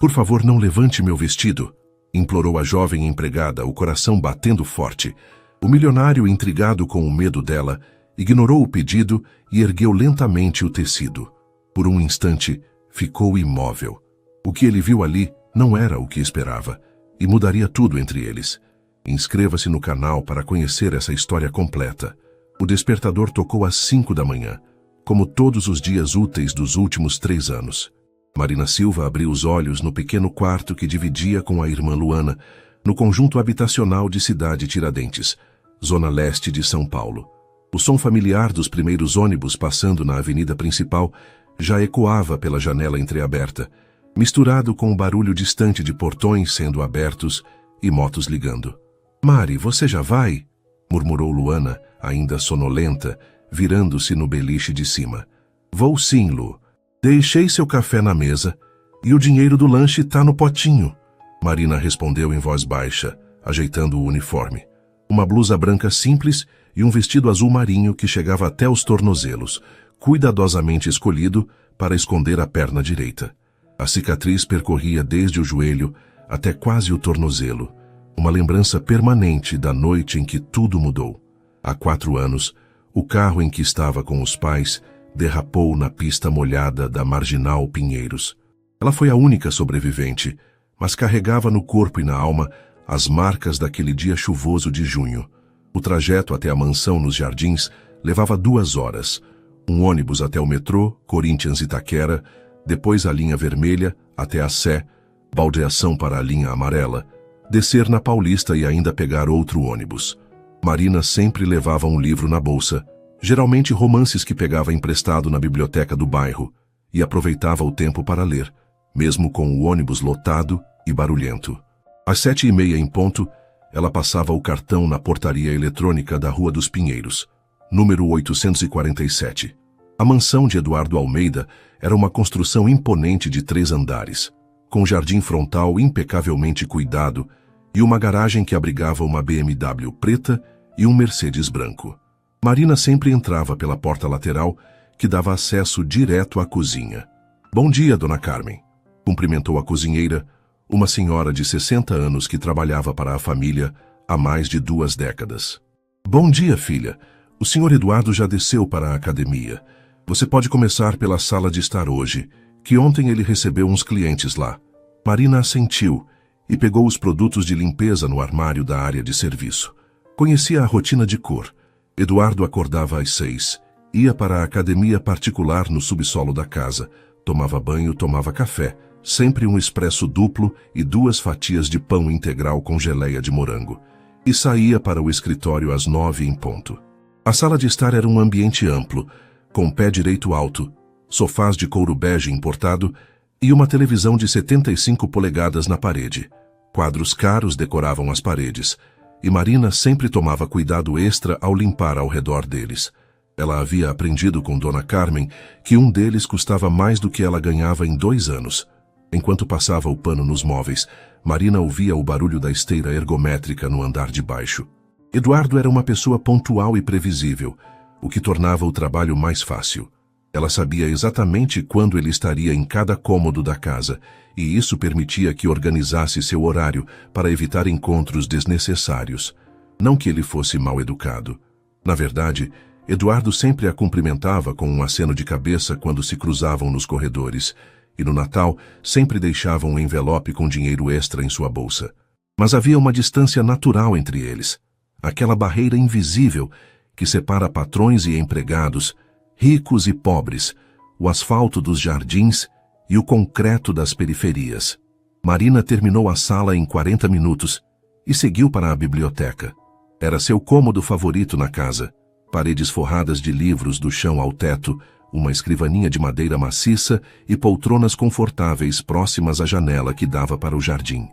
Por favor, não levante meu vestido, implorou a jovem empregada, o coração batendo forte. O milionário, intrigado com o medo dela, ignorou o pedido e ergueu lentamente o tecido. Por um instante, ficou imóvel. O que ele viu ali não era o que esperava, e mudaria tudo entre eles. Inscreva-se no canal para conhecer essa história completa. O despertador tocou às 5 da manhã, como todos os dias úteis dos últimos 3 anos. Marina Silva abriu os olhos no pequeno quarto que dividia com a irmã Luana, no conjunto habitacional de Cidade Tiradentes, zona leste de São Paulo. O som familiar dos primeiros ônibus passando na avenida principal já ecoava pela janela entreaberta, misturado com o barulho distante de portões sendo abertos e motos ligando. "Mari, você já vai?" murmurou Luana, ainda sonolenta, virando-se no beliche de cima. "Vou sim, Lu. Deixei seu café na mesa e o dinheiro do lanche tá no potinho." Marina respondeu em voz baixa, ajeitando o uniforme. Uma blusa branca simples e um vestido azul marinho que chegava até os tornozelos, cuidadosamente escolhido para esconder a perna direita. A cicatriz percorria desde o joelho até quase o tornozelo, uma lembrança permanente da noite em que tudo mudou. Há 4 anos, o carro em que estava com os pais derrapou na pista molhada da Marginal Pinheiros. Ela foi a única sobrevivente, mas carregava no corpo e na alma as marcas daquele dia chuvoso de junho. O trajeto até a mansão nos Jardins levava 2 horas. Um ônibus até o metrô, Corinthians Itaquera, depois a linha vermelha até a Sé, baldeação para a linha amarela, descer na Paulista e ainda pegar outro ônibus. Marina sempre levava um livro na bolsa, geralmente romances que pegava emprestado na biblioteca do bairro, e aproveitava o tempo para ler, mesmo com o ônibus lotado e barulhento. Às 7h30 em ponto, ela passava o cartão na portaria eletrônica da Rua dos Pinheiros, número 847. A mansão de Eduardo Almeida era uma construção imponente de 3 andares, com jardim frontal impecavelmente cuidado e uma garagem que abrigava uma BMW preta e um Mercedes branco. Marina sempre entrava pela porta lateral, que dava acesso direto à cozinha. "Bom dia, dona Carmen", cumprimentou a cozinheira, uma senhora de 60 anos que trabalhava para a família há mais de 2 décadas. "Bom dia, filha. O senhor Eduardo já desceu para a academia. Você pode começar pela sala de estar hoje, que ontem ele recebeu uns clientes lá." Marina assentiu e pegou os produtos de limpeza no armário da área de serviço. Conhecia a rotina de cor. Eduardo acordava às 6, ia para a academia particular no subsolo da casa, tomava banho, tomava café, sempre um expresso duplo e 2 fatias de pão integral com geleia de morango, e saía para o escritório às 9 em ponto. A sala de estar era um ambiente amplo, com pé direito alto, sofás de couro bege importado e uma televisão de 75 polegadas na parede. Quadros caros decoravam as paredes, e Marina sempre tomava cuidado extra ao limpar ao redor deles. Ela havia aprendido com Dona Carmen que um deles custava mais do que ela ganhava em 2 anos. Enquanto passava o pano nos móveis, Marina ouvia o barulho da esteira ergométrica no andar de baixo. Eduardo era uma pessoa pontual e previsível, o que tornava o trabalho mais fácil. Ela sabia exatamente quando ele estaria em cada cômodo da casa, e isso permitia que organizasse seu horário para evitar encontros desnecessários. Não que ele fosse mal educado. Na verdade, Eduardo sempre a cumprimentava com um aceno de cabeça quando se cruzavam nos corredores, e no Natal sempre deixava um envelope com dinheiro extra em sua bolsa. Mas havia uma distância natural entre eles, aquela barreira invisível que separa patrões e empregados, ricos e pobres, o asfalto dos jardins e o concreto das periferias. Marina terminou a sala em 40 minutos e seguiu para a biblioteca. Era seu cômodo favorito na casa. Paredes forradas de livros do chão ao teto, uma escrivaninha de madeira maciça e poltronas confortáveis próximas à janela que dava para o jardim.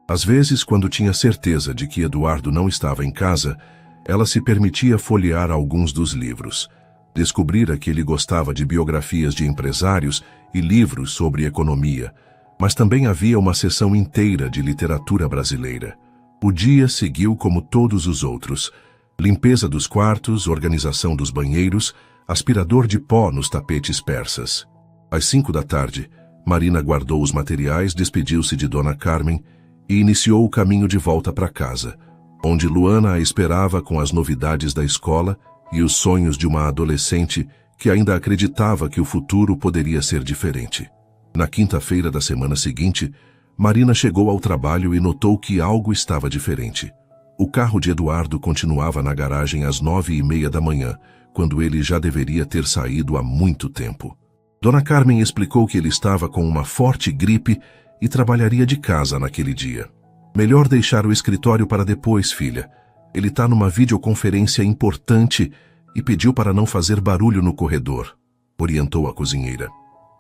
Às vezes, quando tinha certeza de que Eduardo não estava em casa, ela se permitia folhear alguns dos livros. Descobrira que ele gostava de biografias de empresários e livros sobre economia, mas também havia uma seção inteira de literatura brasileira. O dia seguiu como todos os outros. Limpeza dos quartos, organização dos banheiros, aspirador de pó nos tapetes persas. Às 5 da tarde, Marina guardou os materiais, despediu-se de Dona Carmen e iniciou o caminho de volta para casa, onde Luana a esperava com as novidades da escola e os sonhos de uma adolescente que ainda acreditava que o futuro poderia ser diferente. Na quinta-feira da semana seguinte, Marina chegou ao trabalho e notou que algo estava diferente. O carro de Eduardo continuava na garagem às 9h30 da manhã, quando ele já deveria ter saído há muito tempo. Dona Carmen explicou que ele estava com uma forte gripe e trabalharia de casa naquele dia. Melhor deixar o escritório para depois, filha. Ele está numa videoconferência importante e pediu para não fazer barulho no corredor, orientou a cozinheira.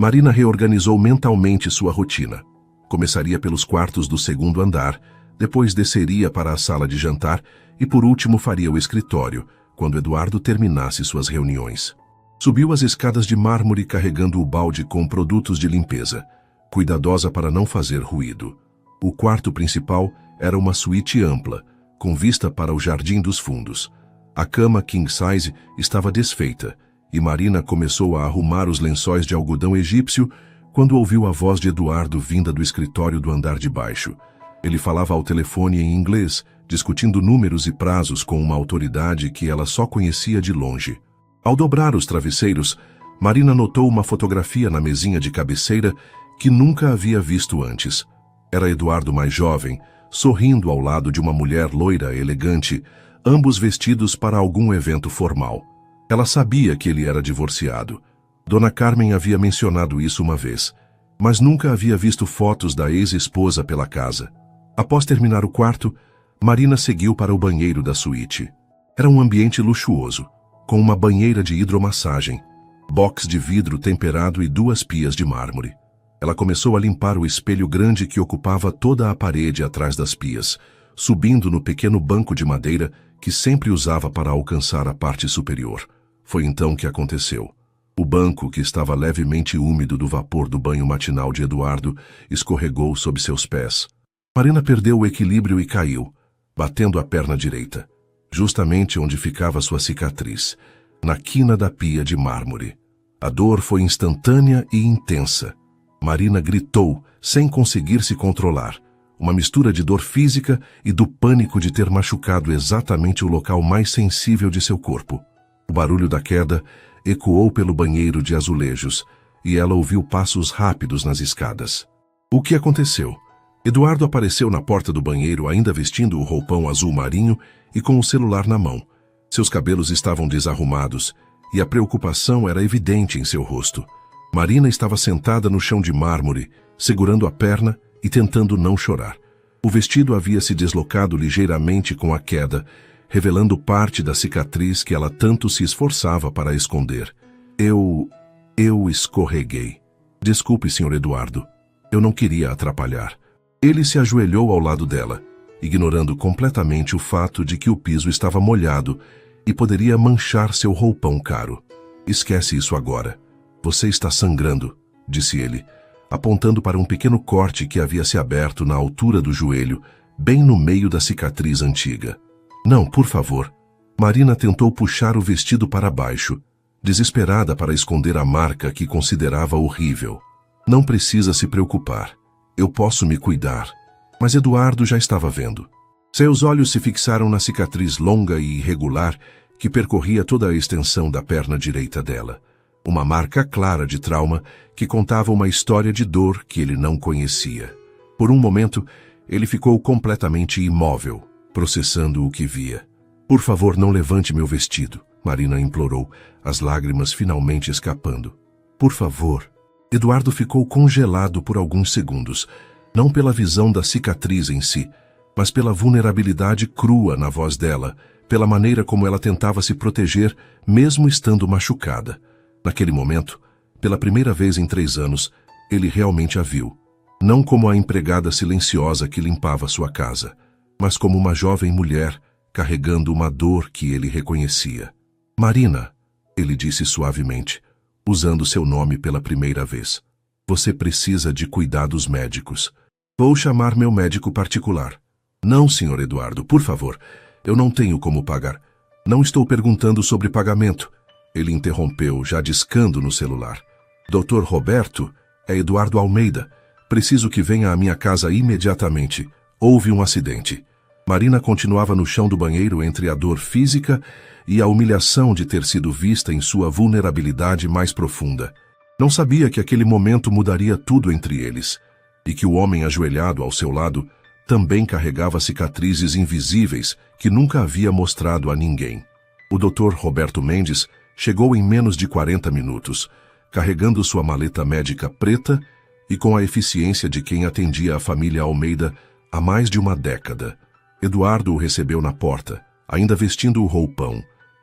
Marina reorganizou mentalmente sua rotina. Começaria pelos quartos do segundo andar, depois desceria para a sala de jantar e por último faria o escritório, quando Eduardo terminasse suas reuniões. Subiu as escadas de mármore carregando o balde com produtos de limpeza, cuidadosa para não fazer ruído. O quarto principal era uma suíte ampla, com vista para o jardim dos fundos. A cama king size estava desfeita, e Marina começou a arrumar os lençóis de algodão egípcio quando ouviu a voz de Eduardo vinda do escritório do andar de baixo. Ele falava ao telefone em inglês, discutindo números e prazos com uma autoridade que ela só conhecia de longe. Ao dobrar os travesseiros, Marina notou uma fotografia na mesinha de cabeceira que nunca havia visto antes. Era Eduardo mais jovem, sorrindo ao lado de uma mulher loira elegante, ambos vestidos para algum evento formal. Ela sabia que ele era divorciado. Dona Carmen havia mencionado isso uma vez, mas nunca havia visto fotos da ex-esposa pela casa. Após terminar o quarto, Marina seguiu para o banheiro da suíte. Era um ambiente luxuoso, com uma banheira de hidromassagem, box de vidro temperado e 2 pias de mármore. Ela começou a limpar o espelho grande que ocupava toda a parede atrás das pias, subindo no pequeno banco de madeira que sempre usava para alcançar a parte superior. Foi então que aconteceu. O banco, que estava levemente úmido do vapor do banho matinal de Eduardo, escorregou sob seus pés. Marina perdeu o equilíbrio e caiu, batendo a perna direita, justamente onde ficava sua cicatriz, na quina da pia de mármore. A dor foi instantânea e intensa. Marina gritou, sem conseguir se controlar, uma mistura de dor física e do pânico de ter machucado exatamente o local mais sensível de seu corpo. O barulho da queda ecoou pelo banheiro de azulejos e ela ouviu passos rápidos nas escadas. O que aconteceu? Eduardo apareceu na porta do banheiro ainda vestindo o roupão azul marinho e com o celular na mão. Seus cabelos estavam desarrumados e a preocupação era evidente em seu rosto. Marina estava sentada no chão de mármore, segurando a perna e tentando não chorar. O vestido havia se deslocado ligeiramente com a queda, revelando parte da cicatriz que ela tanto se esforçava para esconder. Eu escorreguei. Desculpe, Sr. Eduardo. Eu não queria atrapalhar. Ele se ajoelhou ao lado dela, ignorando completamente o fato de que o piso estava molhado e poderia manchar seu roupão caro. Esquece isso agora. Você está sangrando, disse ele, apontando para um pequeno corte que havia se aberto na altura do joelho, bem no meio da cicatriz antiga. Não, por favor. Marina tentou puxar o vestido para baixo, desesperada para esconder a marca que considerava horrível. Não precisa se preocupar. Eu posso me cuidar. Mas Eduardo já estava vendo. Seus olhos se fixaram na cicatriz longa e irregular que percorria toda a extensão da perna direita dela. Uma marca clara de trauma que contava uma história de dor que ele não conhecia. Por um momento, ele ficou completamente imóvel, processando o que via. Por favor, não levante meu vestido, Marina implorou, as lágrimas finalmente escapando. Por favor. Eduardo ficou congelado por alguns segundos, não pela visão da cicatriz em si, mas pela vulnerabilidade crua na voz dela, pela maneira como ela tentava se proteger, mesmo estando machucada. Naquele momento, pela primeira vez em 3 anos, ele realmente a viu. Não como a empregada silenciosa que limpava sua casa, mas como uma jovem mulher carregando uma dor que ele reconhecia. Marina, ele disse suavemente, usando seu nome pela primeira vez. Você precisa de cuidados médicos. Vou chamar meu médico particular. Não, Sr. Eduardo, por favor. Eu não tenho como pagar. Não estou perguntando sobre pagamento. Ele interrompeu, já discando no celular. Dr. Roberto, É Eduardo Almeida. Preciso que venha à minha casa imediatamente. Houve um acidente. Marina continuava no chão do banheiro entre a dor física e a humilhação de ter sido vista em sua vulnerabilidade mais profunda. Não sabia que aquele momento mudaria tudo entre eles, e que o homem ajoelhado ao seu lado também carregava cicatrizes invisíveis que nunca havia mostrado a ninguém. O Dr. Roberto Mendes chegou em menos de 40 minutos, carregando sua maleta médica preta e com a eficiência de quem atendia a família Almeida há mais de uma década. Eduardo o recebeu na porta, ainda vestindo o roupão,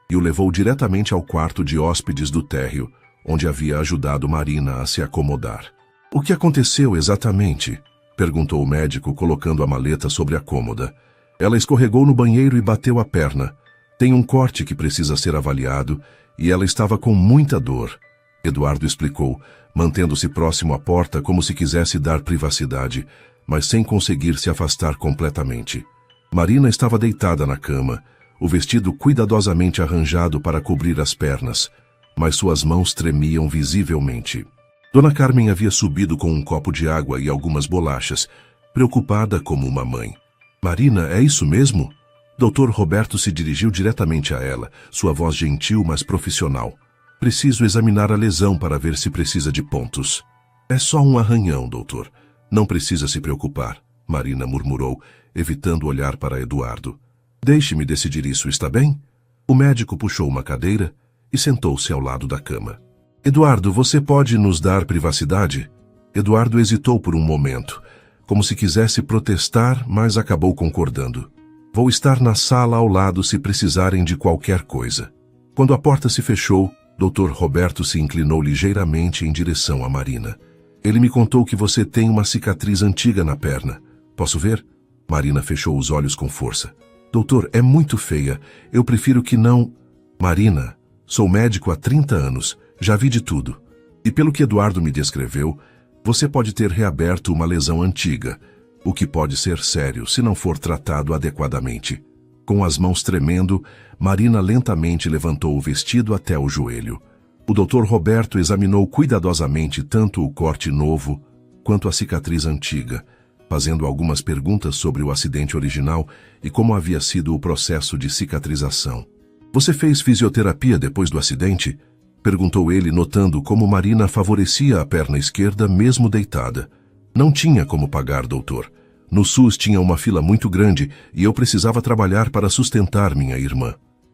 e o levou diretamente ao quarto de hóspedes do térreo, onde havia ajudado Marina a se acomodar. "O que aconteceu exatamente?" perguntou o médico, colocando a maleta sobre a cômoda. "Ela escorregou no banheiro e bateu a perna. Tem um corte que precisa ser avaliado e ela estava com muita dor." Eduardo explicou, mantendo-se próximo à porta como se quisesse dar privacidade, mas sem conseguir se afastar completamente. Marina estava deitada na cama, o vestido cuidadosamente arranjado para cobrir as pernas, mas suas mãos tremiam visivelmente. Dona Carmen havia subido com um copo de água e algumas bolachas, preocupada como uma mãe. "Marina, é isso mesmo?" Dr. Roberto se dirigiu diretamente a ela, sua voz gentil, mas profissional. "Preciso examinar a lesão para ver se precisa de pontos." "É só um arranhão, doutor. Não precisa se preocupar", Marina murmurou, evitando olhar para Eduardo. "Deixe-me decidir isso, está bem?" O médico puxou uma cadeira e sentou-se ao lado da cama. "Eduardo, você pode nos dar privacidade?" Eduardo hesitou por um momento, como se quisesse protestar, mas acabou concordando. "Vou estar na sala ao lado se precisarem de qualquer coisa." Quando a porta se fechou, Dr. Roberto se inclinou ligeiramente em direção a Marina. "Ele me contou que você tem uma cicatriz antiga na perna. Posso ver?" Marina fechou os olhos com força. "Doutor, é muito feia. Eu prefiro que não..." "Marina, sou médico há 30 anos. Já vi de tudo. E pelo que Eduardo me descreveu, você pode ter reaberto uma lesão antiga, o que pode ser sério se não for tratado adequadamente." Com as mãos tremendo, Marina lentamente levantou o vestido até o joelho. O Dr. Roberto examinou cuidadosamente tanto o corte novo quanto a cicatriz antiga, fazendo algumas perguntas sobre o acidente original e como havia sido o processo de cicatrização. "Você fez fisioterapia depois do acidente?" perguntou ele, notando como Marina favorecia a perna esquerda mesmo deitada. "Não tinha como pagar, doutor. No SUS tinha uma fila muito grande e eu precisava trabalhar para sustentar minha irmã."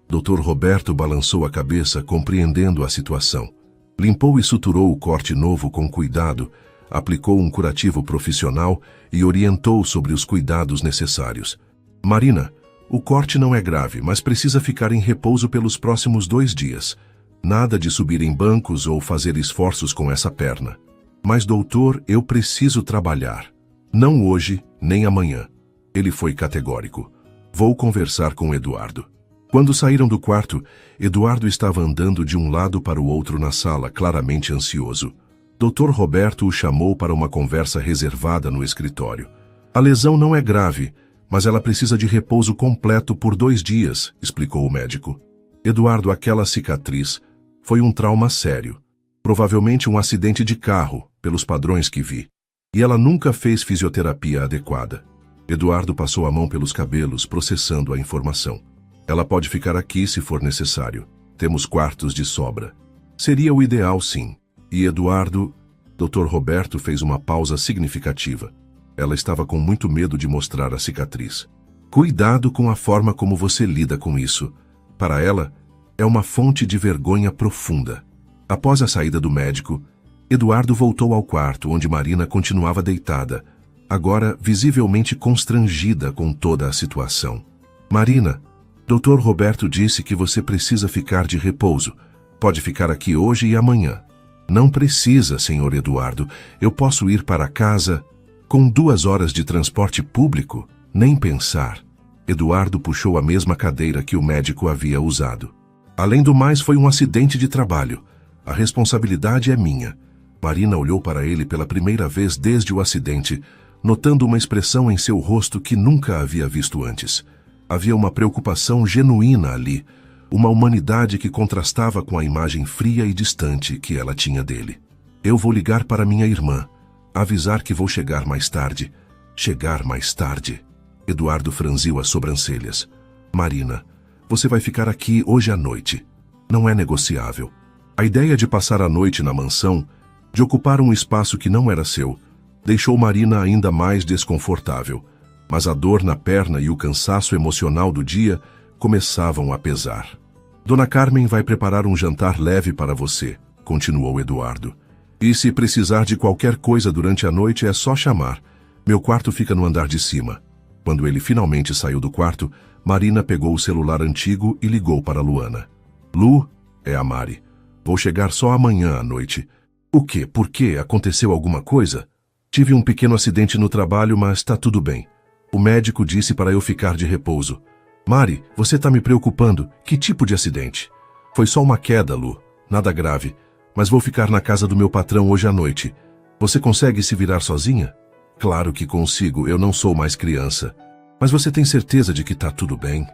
Dr. Roberto balançou a cabeça, compreendendo a situação. Limpou e suturou o corte novo com cuidado, aplicou um curativo profissional e orientou sobre os cuidados necessários. "Marina, o corte não é grave, mas precisa ficar em repouso pelos próximos 2 dias. Nada de subir em bancos ou fazer esforços com essa perna." "Mas, doutor, eu preciso trabalhar." "Não hoje, nem amanhã." Ele foi categórico. "Vou conversar com Eduardo." Quando saíram do quarto, Eduardo estava andando de um lado para o outro na sala, claramente ansioso. Dr. Roberto o chamou para uma conversa reservada no escritório. "A lesão não é grave, mas ela precisa de repouso completo por 2 dias, explicou o médico. "Eduardo, aquela cicatriz foi um trauma sério. Provavelmente um acidente de carro, pelos padrões que vi. E ela nunca fez fisioterapia adequada." Eduardo passou a mão pelos cabelos, processando a informação. "Ela pode ficar aqui se for necessário. Temos quartos de sobra." "Seria o ideal, sim." "E Eduardo..." Dr. Roberto fez uma pausa significativa. Ela estava com muito medo de mostrar a cicatriz. "Cuidado com a forma como você lida com isso. Para ela, é uma fonte de vergonha profunda." Após a saída do médico, Eduardo voltou ao quarto onde Marina continuava deitada, agora visivelmente constrangida com toda a situação. "Marina, Dr. Roberto disse que você precisa ficar de repouso. Pode ficar aqui hoje e amanhã." "Não precisa, senhor Eduardo. Eu posso ir para casa com 2 horas de transporte público? Nem pensar." Eduardo puxou a mesma cadeira que o médico havia usado. "Além do mais, foi um acidente de trabalho. A responsabilidade é minha." Marina olhou para ele pela primeira vez desde o acidente, notando uma expressão em seu rosto que nunca havia visto antes. Havia uma preocupação genuína ali, uma humanidade que contrastava com a imagem fria e distante que ela tinha dele. Eu vou ligar para minha irmã, avisar que vou chegar mais tarde. Chegar mais tarde. Eduardo franziu as sobrancelhas. Marina, você vai ficar aqui hoje à noite. Não é negociável. A ideia de passar a noite na mansão, de ocupar um espaço que não era seu, deixou Marina ainda mais desconfortável, mas a dor na perna e o cansaço emocional do dia começavam a pesar. Dona Carmen vai preparar um jantar leve para você, continuou Eduardo. E se precisar de qualquer coisa durante a noite é só chamar. Meu quarto fica no andar de cima. Quando ele finalmente saiu do quarto, Marina pegou o celular antigo e ligou para Luana. Lu, é a Mari. Vou chegar só amanhã à noite. O quê? Por quê? Aconteceu alguma coisa? Tive um pequeno acidente no trabalho, mas tá tudo bem. O médico disse para eu ficar de repouso. Mari, você tá me preocupando. Que tipo de acidente? Foi só uma queda, Lu. Nada grave. Mas vou ficar na casa do meu patrão hoje à noite. Você consegue se virar sozinha? Claro que consigo, eu não sou mais criança. Mas você tem certeza de que tá tudo bem?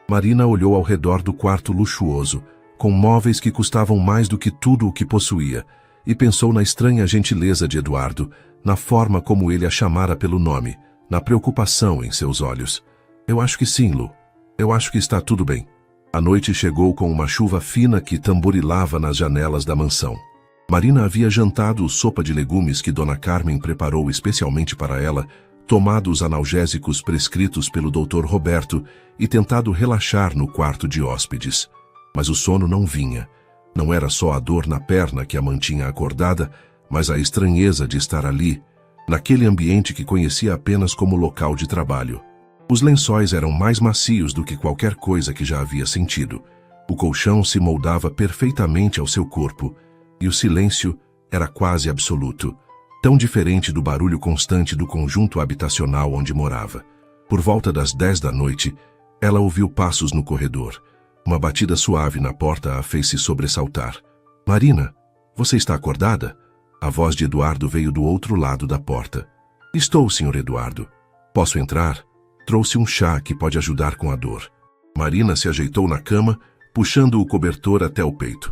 Marina olhou ao redor do quarto luxuoso, com móveis que custavam mais do que tudo o que possuía, e pensou na estranha gentileza de Eduardo, na forma como ele a chamara pelo nome, na preocupação em seus olhos. Eu acho que sim, Lu. Eu acho que está tudo bem. A noite chegou com uma chuva fina que tamborilava nas janelas da mansão. Marina havia jantado sopa de legumes que Dona Carmen preparou especialmente para ela, tomado os analgésicos prescritos pelo Dr. Roberto e tentado relaxar no quarto de hóspedes. Mas o sono não vinha. Não era só a dor na perna que a mantinha acordada, mas a estranheza de estar ali, naquele ambiente que conhecia apenas como local de trabalho. Os lençóis eram mais macios do que qualquer coisa que já havia sentido. O colchão se moldava perfeitamente ao seu corpo, e o silêncio era quase absoluto, tão diferente do barulho constante do conjunto habitacional onde morava. Por volta das 10 da noite, ela ouviu passos no corredor. Uma batida suave na porta a fez se sobressaltar. Marina, você está acordada? A voz de Eduardo veio do outro lado da porta. Estou, Sr. Eduardo. Posso entrar? Trouxe um chá que pode ajudar com a dor. Marina se ajeitou na cama, puxando o cobertor até o peito.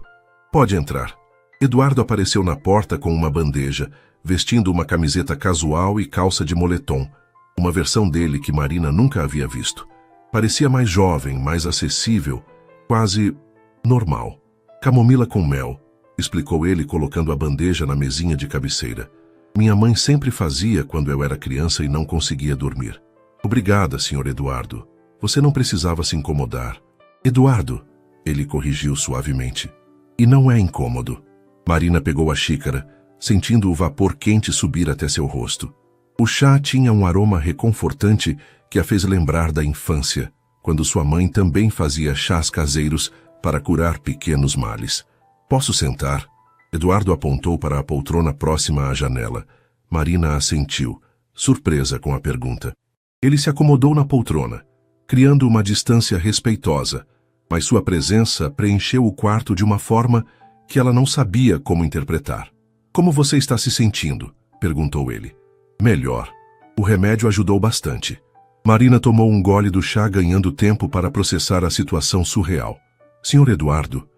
Pode entrar. Eduardo apareceu na porta com uma bandeja, vestindo uma camiseta casual e calça de moletom, uma versão dele que Marina nunca havia visto. Parecia mais jovem, mais acessível, quase normal. Camomila com mel, explicou ele colocando a bandeja na mesinha de cabeceira. Minha mãe sempre fazia quando eu era criança e não conseguia dormir. Obrigada, Sr. Eduardo. Você não precisava se incomodar. Eduardo, ele corrigiu suavemente. E não é incômodo. Marina pegou a xícara, sentindo o vapor quente subir até seu rosto. O chá tinha um aroma reconfortante que a fez lembrar da infância, quando sua mãe também fazia chás caseiros para curar pequenos males. Posso sentar? Eduardo apontou para a poltrona próxima à janela. Marina assentiu, surpresa com a pergunta. Ele se acomodou na poltrona, criando uma distância respeitosa, mas sua presença preencheu o quarto de uma forma que ela não sabia como interpretar. Como você está se sentindo? Perguntou ele. Melhor. O remédio ajudou bastante. Marina tomou um gole do chá, ganhando tempo para processar a situação surreal. Senhor Eduardo,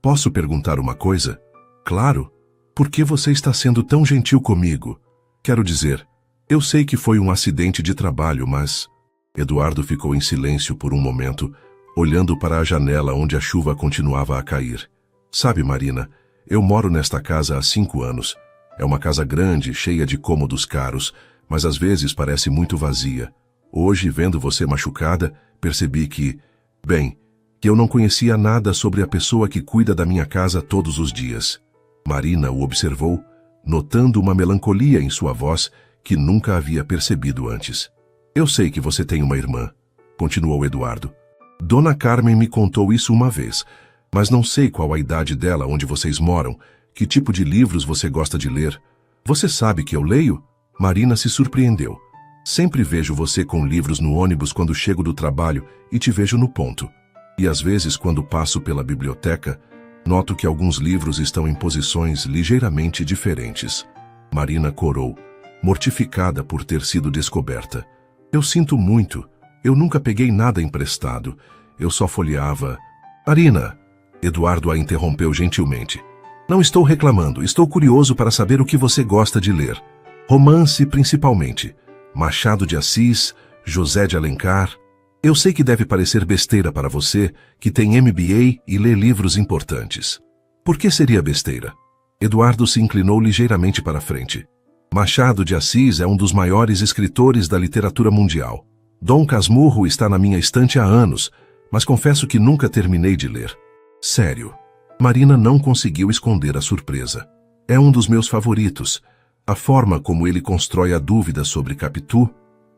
posso perguntar uma coisa? Claro. Por que você está sendo tão gentil comigo? Quero dizer, eu sei que foi um acidente de trabalho, mas... Eduardo ficou em silêncio por um momento, olhando para a janela onde a chuva continuava a cair. Sabe, Marina, eu moro nesta casa há 5 anos. É uma casa grande, cheia de cômodos caros, mas às vezes parece muito vazia. Hoje, vendo você machucada, percebi que eu não conhecia nada sobre a pessoa que cuida da minha casa todos os dias. Marina o observou, notando uma melancolia em sua voz que nunca havia percebido antes. Eu sei que você tem uma irmã, continuou Eduardo. Dona Carmen me contou isso uma vez, mas não sei qual a idade dela onde vocês moram, que tipo de livros você gosta de ler. Você sabe que eu leio? Marina se surpreendeu. Sempre vejo você com livros no ônibus quando chego do trabalho e te vejo no ponto. E às vezes, quando passo pela biblioteca, noto que alguns livros estão em posições ligeiramente diferentes. Marina corou, mortificada por ter sido descoberta. Eu sinto muito. Eu nunca peguei nada emprestado. Eu só folheava... Marina! Eduardo a interrompeu gentilmente. Não estou reclamando, estou curioso para saber o que você gosta de ler. Romance, principalmente. Machado de Assis, José de Alencar. Eu sei que deve parecer besteira para você, que tem MBA e lê livros importantes. Por que seria besteira? Eduardo se inclinou ligeiramente para a frente. Machado de Assis é um dos maiores escritores da literatura mundial. Dom Casmurro está na minha estante há anos, mas confesso que nunca terminei de ler. Sério. Marina não conseguiu esconder a surpresa. É um dos meus favoritos. A forma como ele constrói a dúvida sobre Capitu.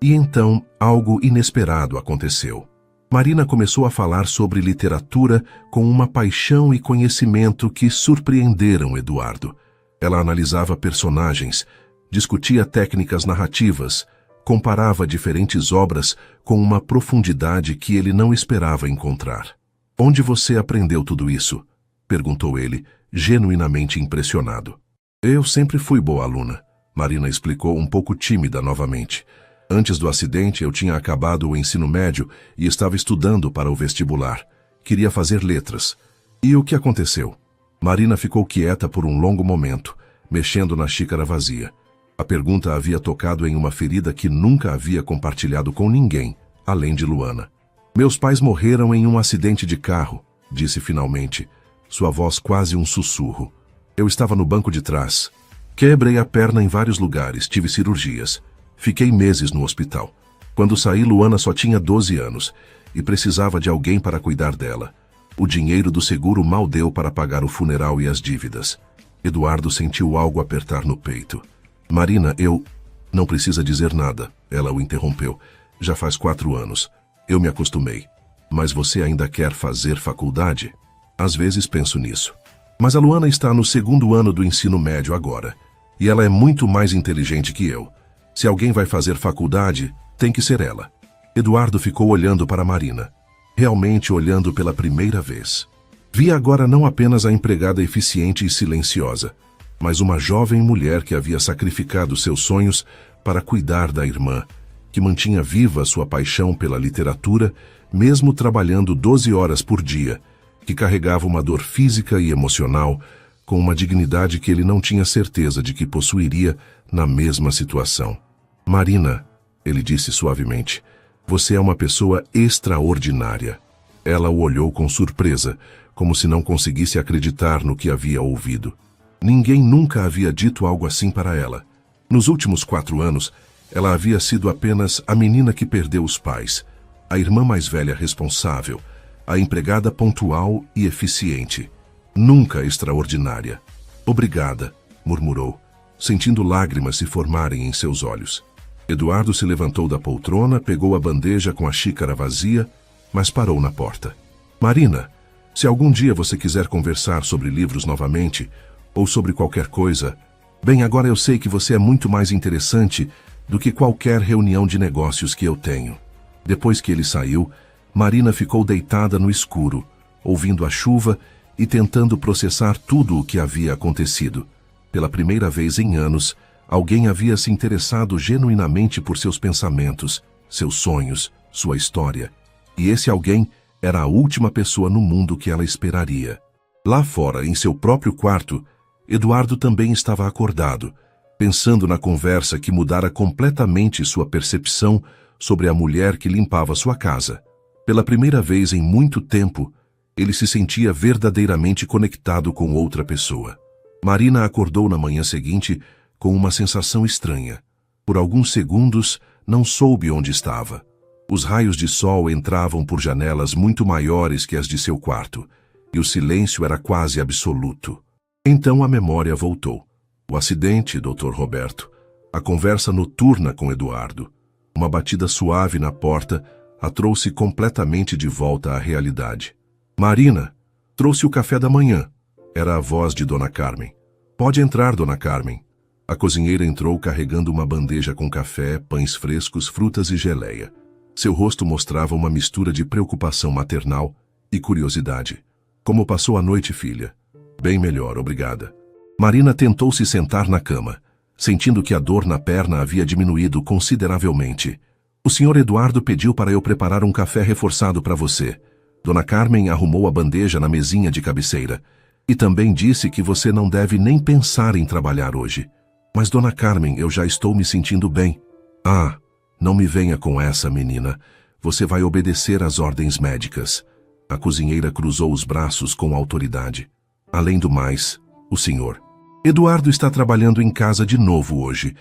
E então, algo inesperado aconteceu. Marina começou a falar sobre literatura com uma paixão e conhecimento que surpreenderam Eduardo. Ela analisava personagens, discutia técnicas narrativas, comparava diferentes obras com uma profundidade que ele não esperava encontrar. Onde você aprendeu tudo isso? Perguntou ele, genuinamente impressionado. Eu sempre fui boa aluna, Marina explicou um pouco tímida novamente. Antes do acidente, eu tinha acabado o ensino médio e estava estudando para o vestibular. Queria fazer letras. E o que aconteceu? Marina ficou quieta por um longo momento, mexendo na xícara vazia. A pergunta havia tocado em uma ferida que nunca havia compartilhado com ninguém, além de Luana. Meus pais morreram em um acidente de carro, disse finalmente, sua voz quase um sussurro. Eu estava no banco de trás. Quebrei a perna em vários lugares, tive cirurgias. Fiquei meses no hospital. Quando saí, Luana só tinha 12 anos e precisava de alguém para cuidar dela. O dinheiro do seguro mal deu para pagar o funeral e as dívidas. Eduardo sentiu algo apertar no peito. Marina, eu... Não precisa dizer nada, ela o interrompeu. Já faz 4 anos. Eu me acostumei. Mas você ainda quer fazer faculdade? Às vezes penso nisso. Mas a Luana está no 2º ano do ensino médio agora. E ela é muito mais inteligente que eu. Se alguém vai fazer faculdade, tem que ser ela. Eduardo ficou olhando para Marina. Realmente olhando pela primeira vez. Via agora não apenas a empregada eficiente e silenciosa, mas uma jovem mulher que havia sacrificado seus sonhos para cuidar da irmã, que mantinha viva sua paixão pela literatura, mesmo trabalhando 12 horas por dia, que carregava uma dor física e emocional, com uma dignidade que ele não tinha certeza de que possuiria na mesma situação. Marina, ele disse suavemente, você é uma pessoa extraordinária. Ela o olhou com surpresa, como se não conseguisse acreditar no que havia ouvido. Ninguém nunca havia dito algo assim para ela. Nos últimos 4 anos, ela havia sido apenas a menina que perdeu os pais, a irmã mais velha responsável, a empregada pontual e eficiente. Nunca extraordinária. Obrigada, murmurou, sentindo lágrimas se formarem em seus olhos. Eduardo se levantou da poltrona, pegou a bandeja com a xícara vazia, mas parou na porta. Marina, se algum dia você quiser conversar sobre livros novamente, ou sobre qualquer coisa, bem, agora eu sei que você é muito mais interessante do que qualquer reunião de negócios que eu tenho. Depois que ele saiu, Marina ficou deitada no escuro, ouvindo a chuva e tentando processar tudo o que havia acontecido. Pela primeira vez em anos, alguém havia se interessado genuinamente por seus pensamentos, seus sonhos, sua história. E esse alguém era a última pessoa no mundo que ela esperaria. Lá fora, em seu próprio quarto, Eduardo também estava acordado, pensando na conversa que mudara completamente sua percepção sobre a mulher que limpava sua casa. Pela primeira vez em muito tempo, ele se sentia verdadeiramente conectado com outra pessoa. Marina acordou na manhã seguinte com uma sensação estranha. Por alguns segundos, não soube onde estava. Os raios de sol entravam por janelas muito maiores que as de seu quarto, e o silêncio era quase absoluto. Então a memória voltou. O acidente, Dr. Roberto. A conversa noturna com Eduardo. Uma batida suave na porta a trouxe completamente de volta à realidade. Marina, trouxe o café da manhã. Era a voz de Dona Carmen. Pode entrar, Dona Carmen. A cozinheira entrou carregando uma bandeja com café, pães frescos, frutas e geleia. Seu rosto mostrava uma mistura de preocupação maternal e curiosidade. Como passou a noite, filha? Bem melhor, obrigada. Marina tentou se sentar na cama, sentindo que a dor na perna havia diminuído consideravelmente. O Sr. Eduardo pediu para eu preparar um café reforçado para você. Dona Carmen arrumou a bandeja na mesinha de cabeceira. E também disse que você não deve nem pensar em trabalhar hoje. Mas, Dona Carmen, eu já estou me sentindo bem. Ah, não me venha com essa, menina. Você vai obedecer às ordens médicas. A cozinheira cruzou os braços com autoridade. Além do mais, o senhor Eduardo está trabalhando em casa de novo hoje.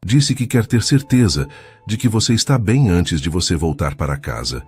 Disse que quer ter certeza de que você está bem antes de você voltar para casa.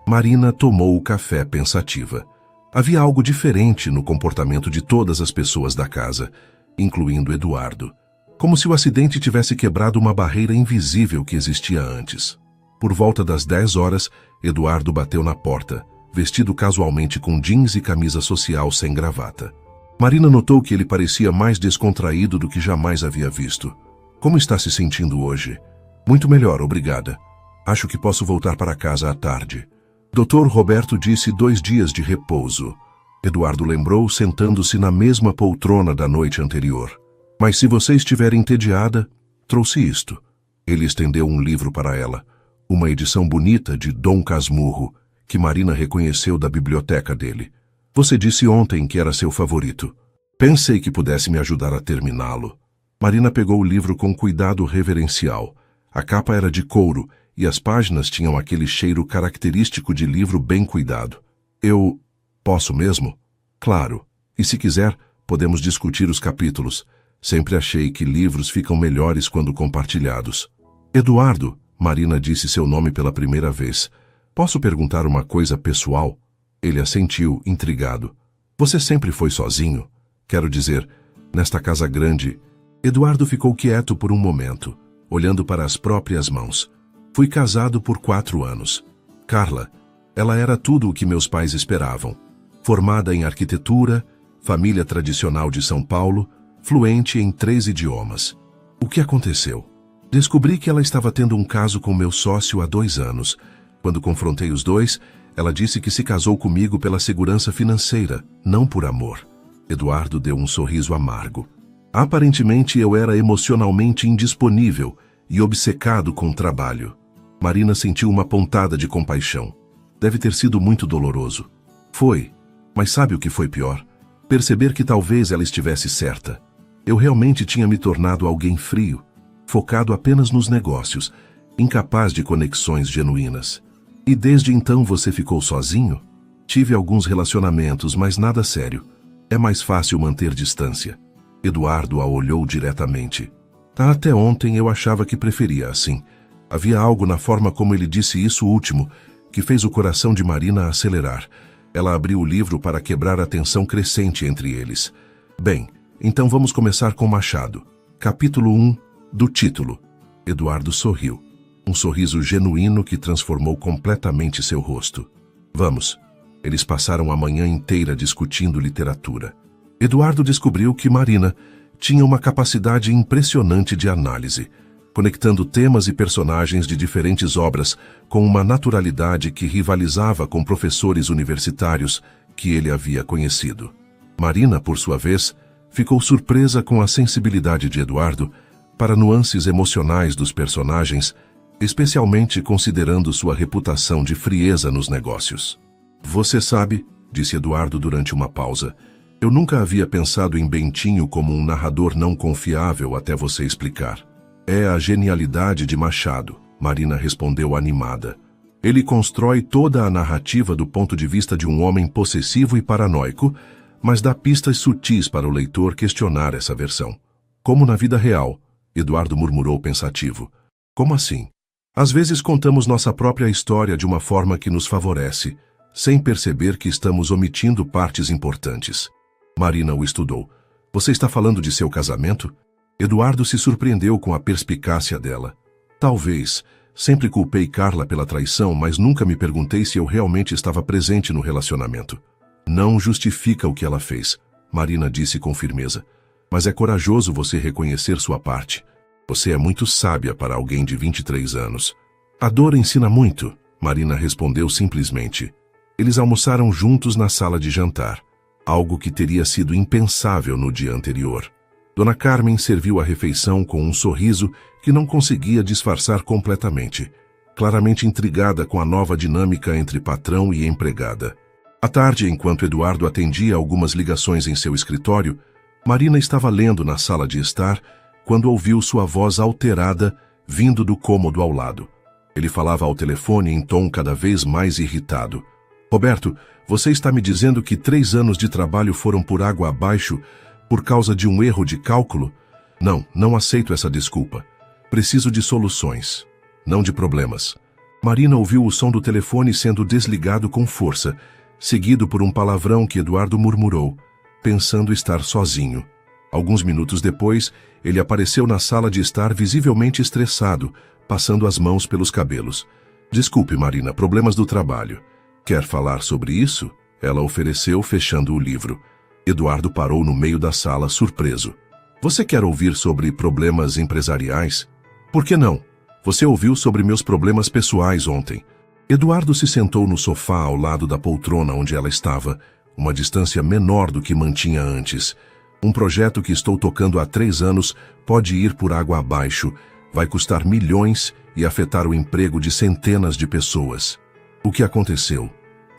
Marina tomou o café pensativa. Havia algo diferente no comportamento de todas as pessoas da casa, incluindo Eduardo. Como se o acidente tivesse quebrado uma barreira invisível que existia antes. Por volta das 10 horas, Eduardo bateu na porta, vestido casualmente com jeans e camisa social sem gravata. Marina notou que ele parecia mais descontraído do que jamais havia visto. Como está se sentindo hoje? Muito melhor, obrigada. Acho que posso voltar para casa à tarde. Dr. Roberto disse 2 dias de repouso. Eduardo lembrou, sentando-se na mesma poltrona da noite anterior. Mas se você estiver entediada, trouxe isto. Ele estendeu um livro para ela. Uma edição bonita de Dom Casmurro, que Marina reconheceu da biblioteca dele. Você disse ontem que era seu favorito. Pensei que pudesse me ajudar a terminá-lo. Marina pegou o livro com cuidado reverencial. A capa era de couro e as páginas tinham aquele cheiro característico de livro bem cuidado. Eu posso mesmo? Claro. E se quiser, podemos discutir os capítulos. Sempre achei que livros ficam melhores quando compartilhados. Eduardo, Marina disse seu nome pela primeira vez. Posso perguntar uma coisa pessoal? Ele assentiu, intrigado. Você sempre foi sozinho? Quero dizer, nesta casa grande... Eduardo ficou quieto por um momento, olhando para as próprias mãos. Fui casado por 4 anos. Carla, ela era tudo o que meus pais esperavam. Formada em arquitetura, família tradicional de São Paulo, fluente em 3 idiomas. O que aconteceu? Descobri que ela estava tendo um caso com meu sócio há 2 anos. Quando confrontei os dois, ela disse que se casou comigo pela segurança financeira, não por amor. Eduardo deu um sorriso amargo. Aparentemente eu era emocionalmente indisponível e obcecado com o trabalho. Marina sentiu uma pontada de compaixão. Deve ter sido muito doloroso. Foi, mas sabe o que foi pior? Perceber que talvez ela estivesse certa. Eu realmente tinha me tornado alguém frio, focado apenas nos negócios, incapaz de conexões genuínas. E desde então você ficou sozinho? Tive alguns relacionamentos, mas nada sério. É mais fácil manter distância. Eduardo a olhou diretamente. Até ontem eu achava que preferia assim. Havia algo na forma como ele disse isso último, que fez o coração de Marina acelerar. Ela abriu o livro para quebrar a tensão crescente entre eles. Bem, então vamos começar com Machado. Capítulo 1, do título. Eduardo sorriu. Um sorriso genuíno que transformou completamente seu rosto. Vamos. Eles passaram a manhã inteira discutindo literatura. Eduardo descobriu que Marina tinha uma capacidade impressionante de análise, conectando temas e personagens de diferentes obras com uma naturalidade que rivalizava com professores universitários que ele havia conhecido. Marina, por sua vez, ficou surpresa com a sensibilidade de Eduardo para nuances emocionais dos personagens, especialmente considerando sua reputação de frieza nos negócios. Você sabe, disse Eduardo durante uma pausa, eu nunca havia pensado em Bentinho como um narrador não confiável até você explicar. É a genialidade de Machado, Marina respondeu animada. Ele constrói toda a narrativa do ponto de vista de um homem possessivo e paranoico, mas dá pistas sutis para o leitor questionar essa versão. Como na vida real, Eduardo murmurou pensativo. Como assim? Às vezes contamos nossa própria história de uma forma que nos favorece, sem perceber que estamos omitindo partes importantes. Marina o estudou. Você está falando de seu casamento? Eduardo se surpreendeu com a perspicácia dela. Talvez. Sempre culpei Carla pela traição, mas nunca me perguntei se eu realmente estava presente no relacionamento. Não justifica o que ela fez, Marina disse com firmeza. Mas é corajoso você reconhecer sua parte. Você é muito sábia para alguém de 23 anos. A dor ensina muito, Marina respondeu simplesmente. Eles almoçaram juntos na sala de jantar. Algo que teria sido impensável no dia anterior. Dona Carmen serviu a refeição com um sorriso que não conseguia disfarçar completamente, claramente intrigada com a nova dinâmica entre patrão e empregada. À tarde, enquanto Eduardo atendia algumas ligações em seu escritório, Marina estava lendo na sala de estar quando ouviu sua voz alterada vindo do cômodo ao lado. Ele falava ao telefone em tom cada vez mais irritado. Roberto, você está me dizendo que 3 anos de trabalho foram por água abaixo por causa de um erro de cálculo? Não aceito essa desculpa. Preciso de soluções, não de problemas. Marina ouviu o som do telefone sendo desligado com força, seguido por um palavrão que Eduardo murmurou, pensando estar sozinho. Alguns minutos depois, ele apareceu na sala de estar visivelmente estressado, passando as mãos pelos cabelos. Desculpe, Marina, problemas do trabalho. Quer falar sobre isso? Ela ofereceu, fechando o livro. Eduardo parou no meio da sala, surpreso. Você quer ouvir sobre problemas empresariais? Por que não? Você ouviu sobre meus problemas pessoais ontem. Eduardo se sentou no sofá ao lado da poltrona onde ela estava, uma distância menor do que mantinha antes. Um projeto que estou tocando há 3 anos pode ir por água abaixo, vai custar milhões e afetar o emprego de centenas de pessoas. O que aconteceu?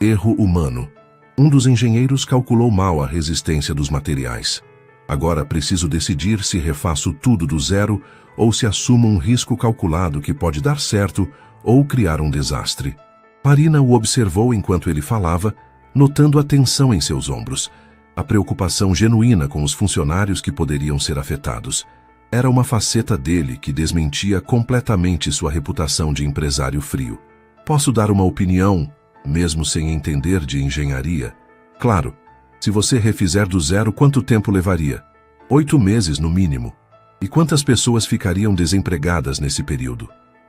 Erro humano. Um dos engenheiros calculou mal a resistência dos materiais. Agora preciso decidir se refaço tudo do zero ou se assumo um risco calculado que pode dar certo ou criar um desastre. Marina o observou enquanto ele falava, notando a tensão em seus ombros, a preocupação genuína com os funcionários que poderiam ser afetados. Era uma faceta dele que desmentia completamente sua reputação de empresário frio. Posso dar uma opinião, mesmo sem entender de engenharia? Claro. Se você refizer do zero, quanto tempo levaria? 8 meses no mínimo. E quantas pessoas ficariam desempregadas nesse período?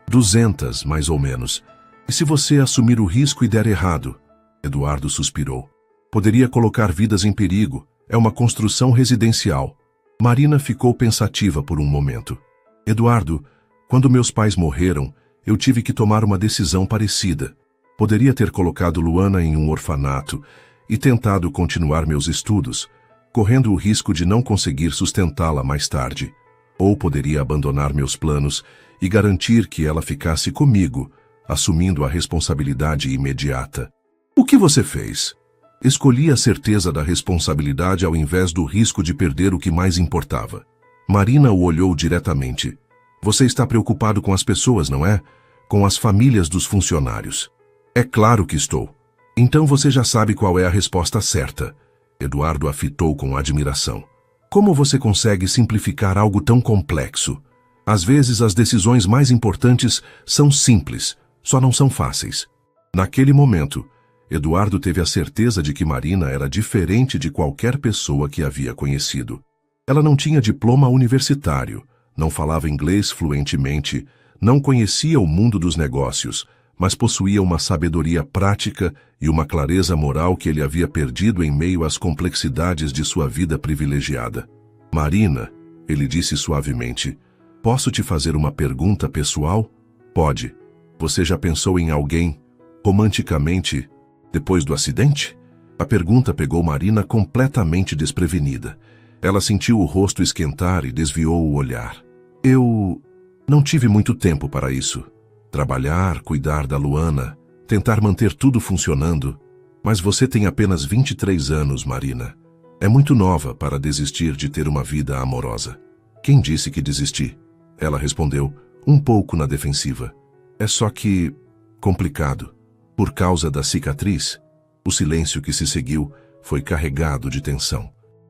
200, mais ou menos. E se você assumir o risco e der errado? Eduardo suspirou. Poderia colocar vidas em perigo. É uma construção residencial. Marina ficou pensativa por um momento. Eduardo, quando meus pais morreram, eu tive que tomar uma decisão parecida. Poderia ter colocado Luana em um orfanato e tentado continuar meus estudos, correndo o risco de não conseguir sustentá-la mais tarde. Ou poderia abandonar meus planos e garantir que ela ficasse comigo, assumindo a responsabilidade imediata. O que você fez? Escolhi a certeza da responsabilidade ao invés do risco de perder o que mais importava. Marina o olhou diretamente. Você está preocupado com as pessoas, não é? Com as famílias dos funcionários. É claro que estou. Então você já sabe qual é a resposta certa. Eduardo a fitou com admiração. Como você consegue simplificar algo tão complexo? Às vezes as decisões mais importantes são simples, só não são fáceis. Naquele momento, Eduardo teve a certeza de que Marina era diferente de qualquer pessoa que havia conhecido. Ela não tinha diploma universitário, não falava inglês fluentemente, não conhecia o mundo dos negócios, mas possuía uma sabedoria prática e uma clareza moral que ele havia perdido em meio às complexidades de sua vida privilegiada. Marina, ele disse suavemente, posso te fazer uma pergunta pessoal? Pode. Você já pensou em alguém, romanticamente, depois do acidente? A pergunta pegou Marina completamente desprevenida. Ela sentiu o rosto esquentar e desviou o olhar. Eu não tive muito tempo para isso. Trabalhar, cuidar da Luana, tentar manter tudo funcionando. Mas você tem apenas 23 anos, Marina. É muito nova para desistir de ter uma vida amorosa. Quem disse que desisti? Ela respondeu, um pouco na defensiva. É só que... complicado. Por causa da cicatriz, o silêncio que se seguiu foi carregado de tensão.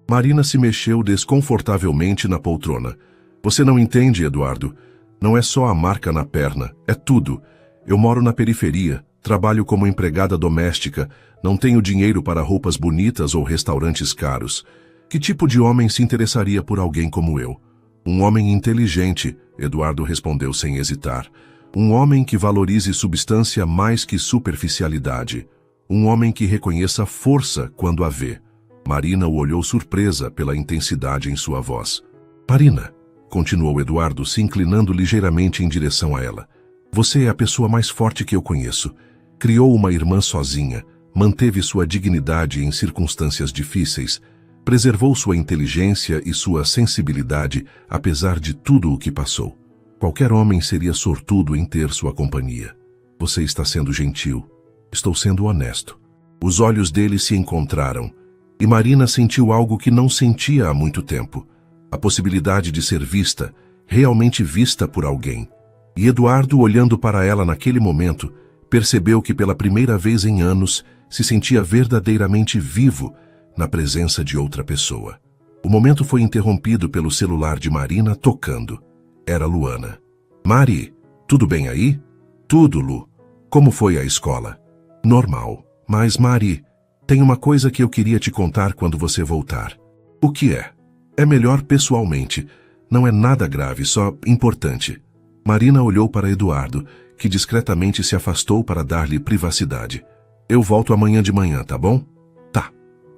Marina se mexeu desconfortavelmente na poltrona. Você não entende, Eduardo. Não é só a marca na perna, é tudo. Eu moro na periferia, trabalho como empregada doméstica, não tenho dinheiro para roupas bonitas ou restaurantes caros. Que tipo de homem se interessaria por alguém como eu? Um homem inteligente, Eduardo respondeu sem hesitar. Um homem que valorize substância mais que superficialidade. Um homem que reconheça força quando a vê. Marina o olhou surpresa pela intensidade em sua voz. Marina, continuou Eduardo, se inclinando ligeiramente em direção a ela. Você é a pessoa mais forte que eu conheço. Criou uma irmã sozinha, manteve sua dignidade em circunstâncias difíceis, preservou sua inteligência e sua sensibilidade apesar de tudo o que passou. Qualquer homem seria sortudo em ter sua companhia. Você está sendo gentil. Estou sendo honesto. Os olhos dele se encontraram, e Marina sentiu algo que não sentia há muito tempo. A possibilidade de ser vista, realmente vista por alguém. E Eduardo, olhando para ela naquele momento, percebeu que pela primeira vez em anos se sentia verdadeiramente vivo na presença de outra pessoa. O momento foi interrompido pelo celular de Marina tocando. Era Luana. Mari, tudo bem aí? Tudo, Lu. Como foi a escola? Normal. Mas, Mari, tem uma coisa que eu queria te contar quando você voltar. O que é? É melhor pessoalmente. Não é nada grave, só importante. Marina olhou para Eduardo, que discretamente se afastou para dar-lhe privacidade. Eu volto amanhã de manhã, tá bom? Tá.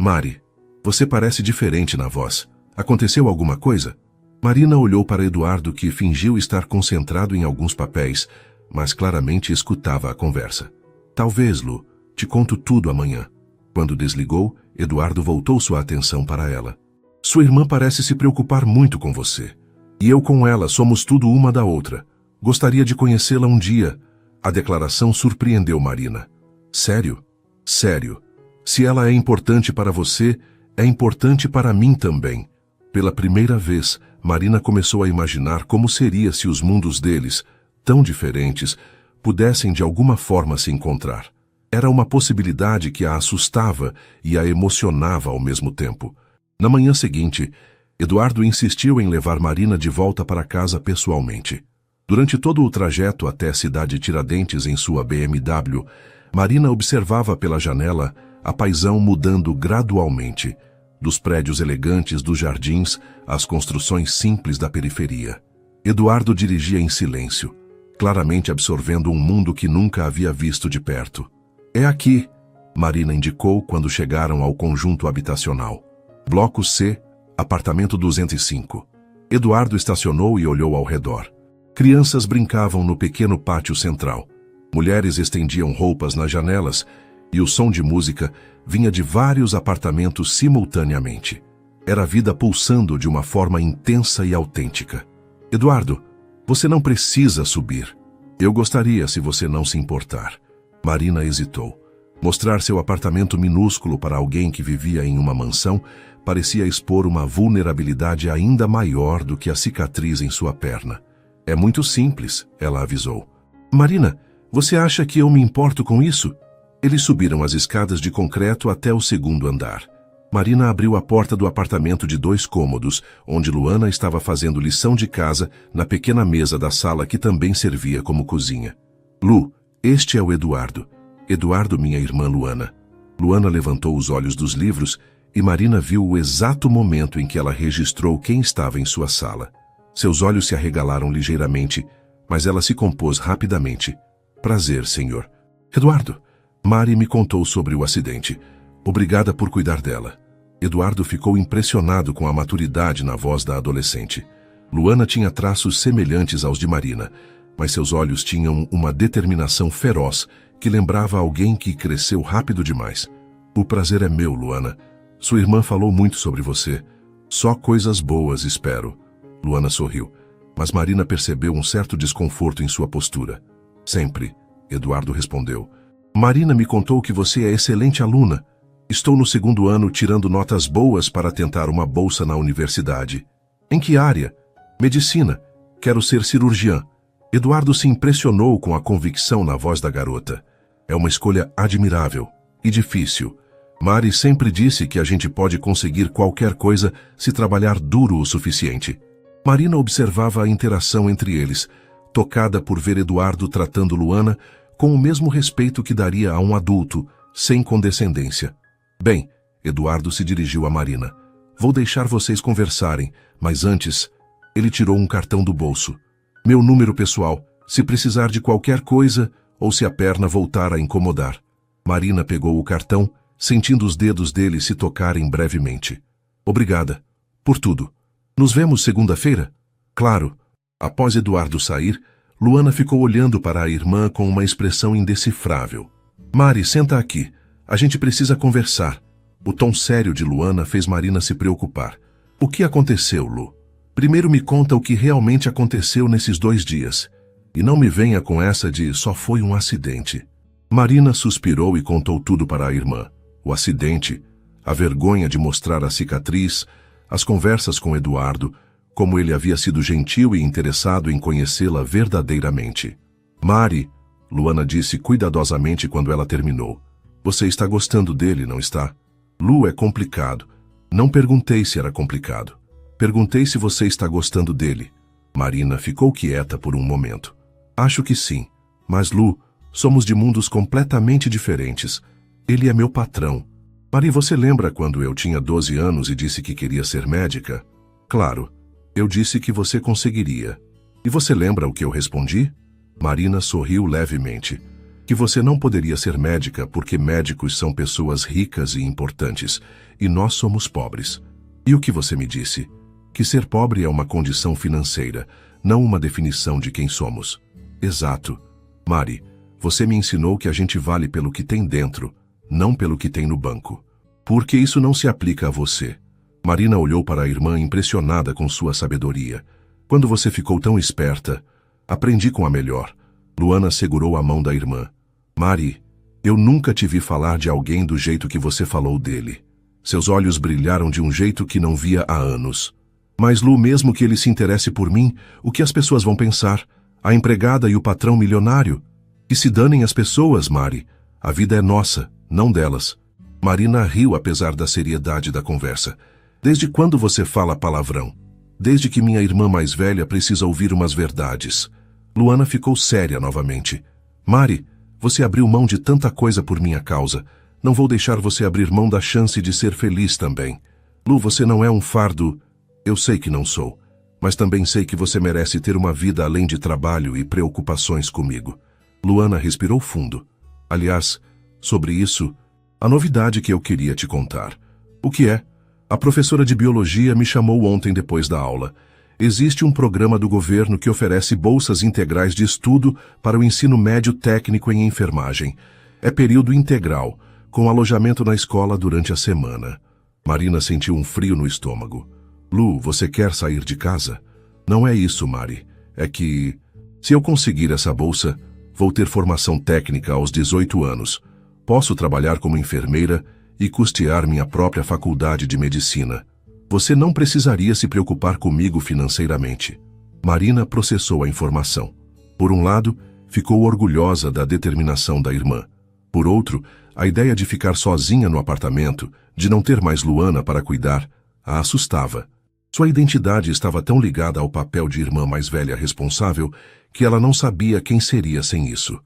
Mari, você parece diferente na voz. Aconteceu alguma coisa? Marina olhou para Eduardo, que fingiu estar concentrado em alguns papéis, mas claramente escutava a conversa. Talvez, Lu, te conto tudo amanhã. Quando desligou, Eduardo voltou sua atenção para ela. Sua irmã parece se preocupar muito com você. E eu com ela somos tudo uma da outra. Gostaria de conhecê-la um dia. A declaração surpreendeu Marina. Sério? Sério. Se ela é importante para você, é importante para mim também. Pela primeira vez, Marina começou a imaginar como seria se os mundos deles, tão diferentes, pudessem de alguma forma se encontrar. Era uma possibilidade que a assustava e a emocionava ao mesmo tempo. Na manhã seguinte, Eduardo insistiu em levar Marina de volta para casa pessoalmente. Durante todo o trajeto até a cidade de Tiradentes em sua BMW, Marina observava pela janela a paisão mudando gradualmente, dos prédios elegantes dos jardins às construções simples da periferia. Eduardo dirigia em silêncio, claramente absorvendo um mundo que nunca havia visto de perto. É aqui, Marina indicou quando chegaram ao conjunto habitacional. Bloco C, apartamento 205. Eduardo estacionou e olhou ao redor. Crianças brincavam no pequeno pátio central. Mulheres estendiam roupas nas janelas e o som de música vinha de vários apartamentos simultaneamente. Era a vida pulsando de uma forma intensa e autêntica. Eduardo, você não precisa subir. Eu gostaria se você não se importar. Marina hesitou. Mostrar seu apartamento minúsculo para alguém que vivia em uma mansão parecia expor uma vulnerabilidade ainda maior do que a cicatriz em sua perna. É muito simples, ela avisou. Marina, você acha que eu me importo com isso? Eles subiram as escadas de concreto até o segundo andar. Marina abriu a porta do apartamento de 2 cômodos, onde Luana estava fazendo lição de casa na pequena mesa da sala que também servia como cozinha. Lu, este é o Eduardo. Eduardo, minha irmã Luana. Luana levantou os olhos dos livros e Marina viu o exato momento em que ela registrou quem estava em sua sala. Seus olhos se arregalaram ligeiramente, mas ela se compôs rapidamente. Prazer, senhor. Eduardo, Mari me contou sobre o acidente. Obrigada por cuidar dela. Eduardo ficou impressionado com a maturidade na voz da adolescente. Luana tinha traços semelhantes aos de Marina, mas seus olhos tinham uma determinação feroz que lembrava alguém que cresceu rápido demais. O prazer é meu, Luana. Sua irmã falou muito sobre você. Só coisas boas, espero. Luana sorriu, mas Marina percebeu um certo desconforto em sua postura. Sempre, Eduardo respondeu. Marina me contou que você é excelente aluna. Estou no 2º ano tirando notas boas para tentar uma bolsa na universidade. Em que área? Medicina. Quero ser cirurgiã. Eduardo se impressionou com a convicção na voz da garota. É uma escolha admirável e difícil. Mari sempre disse que a gente pode conseguir qualquer coisa se trabalhar duro o suficiente. Marina observava a interação entre eles, tocada por ver Eduardo tratando Luana com o mesmo respeito que daria a um adulto, sem condescendência. Bem, Eduardo se dirigiu a Marina. Vou deixar vocês conversarem, mas antes, ele tirou um cartão do bolso. Meu número pessoal, se precisar de qualquer coisa ou se a perna voltar a incomodar. Marina pegou o cartão, sentindo os dedos dele se tocarem brevemente. Obrigada. Por tudo. Nos vemos segunda-feira? Claro. Após Eduardo sair, Luana ficou olhando para a irmã com uma expressão indecifrável. Mari, senta aqui. A gente precisa conversar. O tom sério de Luana fez Marina se preocupar. O que aconteceu, Lu? Primeiro me conta o que realmente aconteceu nesses 2 dias. E não me venha com essa de só foi um acidente. Marina suspirou e contou tudo para a irmã. O acidente, a vergonha de mostrar a cicatriz, as conversas com Eduardo, como ele havia sido gentil e interessado em conhecê-la verdadeiramente. Mari, Luana disse cuidadosamente quando ela terminou. Você está gostando dele, não está? Lu, é complicado. Não perguntei se era complicado. Perguntei se você está gostando dele. Marina ficou quieta por um momento. Acho que sim. Mas Lu, somos de mundos completamente diferentes. Ele é meu patrão. Mari, você lembra quando eu tinha 12 anos e disse que queria ser médica? Claro. Eu disse que você conseguiria. E você lembra o que eu respondi? Marina sorriu levemente. Que você não poderia ser médica porque médicos são pessoas ricas e importantes, e nós somos pobres. E o que você me disse? Que ser pobre é uma condição financeira, não uma definição de quem somos. Exato. Mari, você me ensinou que a gente vale pelo que tem dentro, não pelo que tem no banco. Porque isso não se aplica a você. Marina olhou para a irmã impressionada com sua sabedoria. Quando você ficou tão esperta, aprendi com a melhor. Luana segurou a mão da irmã. Mari, eu nunca te vi falar de alguém do jeito que você falou dele. Seus olhos brilharam de um jeito que não via há anos. Mas Lu, mesmo que ele se interesse por mim, o que as pessoas vão pensar? A empregada e o patrão milionário? Que se danem as pessoas, Mari. A vida é nossa, não delas. Marina riu apesar da seriedade da conversa. Desde quando você fala palavrão? Desde que minha irmã mais velha precisa ouvir umas verdades. Luana ficou séria novamente. Mari, você abriu mão de tanta coisa por minha causa. Não vou deixar você abrir mão da chance de ser feliz também. Lu, você não é um fardo. Eu sei que não sou. Mas também sei que você merece ter uma vida além de trabalho e preocupações comigo. Luana respirou fundo. Aliás, sobre isso, a novidade que eu queria te contar. O que é? A professora de biologia me chamou ontem depois da aula. Existe um programa do governo que oferece bolsas integrais de estudo para o ensino médio técnico em enfermagem. É período integral, com alojamento na escola durante a semana. Marina sentiu um frio no estômago. Lu, você quer sair de casa? Não é isso, Mari. É que, se eu conseguir essa bolsa, vou ter formação técnica aos 18 anos. Posso trabalhar como enfermeira e custear minha própria faculdade de medicina. Você não precisaria se preocupar comigo financeiramente. Marina processou a informação. Por um lado, ficou orgulhosa da determinação da irmã. Por outro, a ideia de ficar sozinha no apartamento, de não ter mais Luana para cuidar, a assustava. Sua identidade estava tão ligada ao papel de irmã mais velha responsável que ela não sabia quem seria sem isso.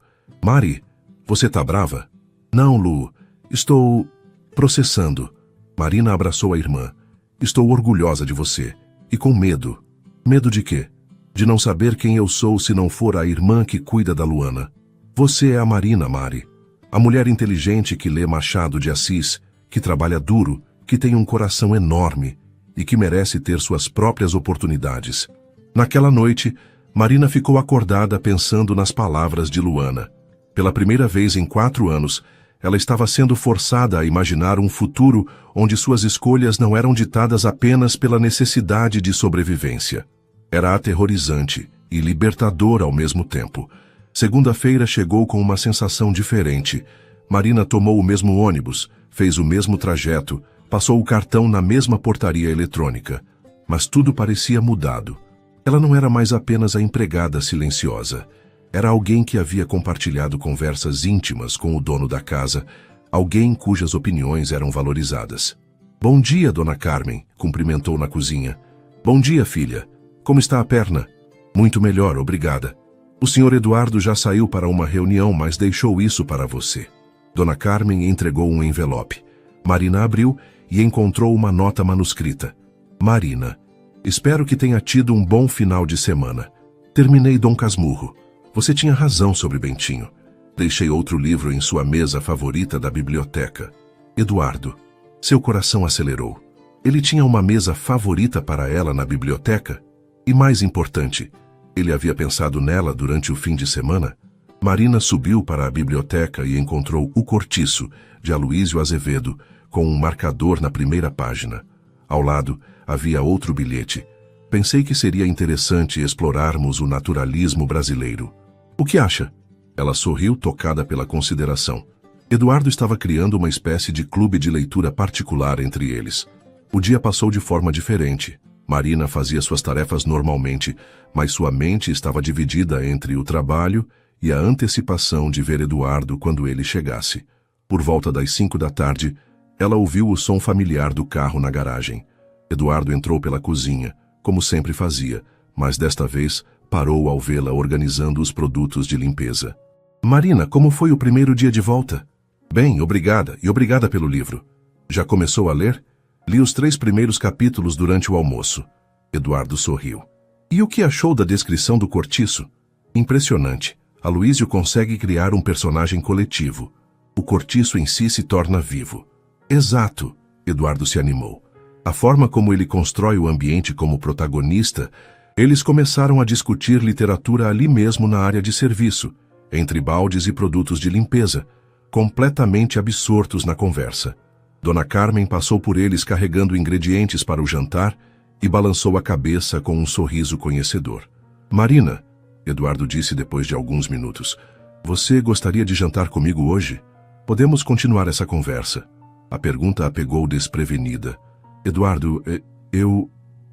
Mari, você tá brava? Não, Lu. Estou processando. Marina abraçou a irmã. Estou orgulhosa de você. E com medo. Medo de quê? De não saber quem eu sou se não for a irmã que cuida da Luana. Você é a Marina, Mari. A mulher inteligente que lê Machado de Assis, que trabalha duro, que tem um coração enorme e que merece ter suas próprias oportunidades. Naquela noite, Marina ficou acordada pensando nas palavras de Luana. Pela primeira vez em 4 anos, ela estava sendo forçada a imaginar um futuro onde suas escolhas não eram ditadas apenas pela necessidade de sobrevivência. Era aterrorizante e libertador ao mesmo tempo. Segunda-feira chegou com uma sensação diferente. Marina tomou o mesmo ônibus, fez o mesmo trajeto, passou o cartão na mesma portaria eletrônica. Mas tudo parecia mudado. Ela não era mais apenas a empregada silenciosa. Era alguém que havia compartilhado conversas íntimas com o dono da casa, alguém cujas opiniões eram valorizadas. Bom dia, dona Carmen, cumprimentou na cozinha. Bom dia, filha. Como está a perna? Muito melhor, obrigada. O senhor Eduardo já saiu para uma reunião, mas deixou isso para você. Dona Carmen entregou um envelope. Marina abriu e encontrou uma nota manuscrita. Marina, espero que tenha tido um bom final de semana. Terminei Dom Casmurro. Você tinha razão sobre Bentinho. Deixei outro livro em sua mesa favorita da biblioteca. Eduardo, seu coração acelerou. Ele tinha uma mesa favorita para ela na biblioteca? E mais importante, ele havia pensado nela durante o fim de semana? Marina subiu para a biblioteca e encontrou O Cortiço, de Aloísio Azevedo, com um marcador na primeira página. Ao lado, havia outro bilhete. Pensei que seria interessante explorarmos o naturalismo brasileiro. O que acha? Ela sorriu, tocada pela consideração. Eduardo estava criando uma espécie de clube de leitura particular entre eles. O dia passou de forma diferente. Marina fazia suas tarefas normalmente, mas sua mente estava dividida entre o trabalho e a antecipação de ver Eduardo quando ele chegasse. Por volta das 5 da tarde, ela ouviu o som familiar do carro na garagem. Eduardo entrou pela cozinha, como sempre fazia, mas desta vez parou ao vê-la organizando os produtos de limpeza. Marina, como foi o primeiro dia de volta? Bem, obrigada, e obrigada pelo livro. Já começou a ler? Li os 3 primeiros capítulos durante o almoço. Eduardo sorriu. E o que achou da descrição do cortiço? Impressionante. Aloísio consegue criar um personagem coletivo. O cortiço em si se torna vivo. Exato, Eduardo se animou. A forma como ele constrói o ambiente como protagonista, eles começaram a discutir literatura ali mesmo na área de serviço, entre baldes e produtos de limpeza, completamente absortos na conversa. Dona Carmen passou por eles carregando ingredientes para o jantar e balançou a cabeça com um sorriso conhecedor. Marina, Eduardo disse depois de alguns minutos, você gostaria de jantar comigo hoje? Podemos continuar essa conversa. A pergunta a pegou desprevenida. Eduardo,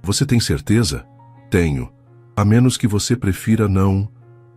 Você tem certeza? Tenho. A menos que você prefira não...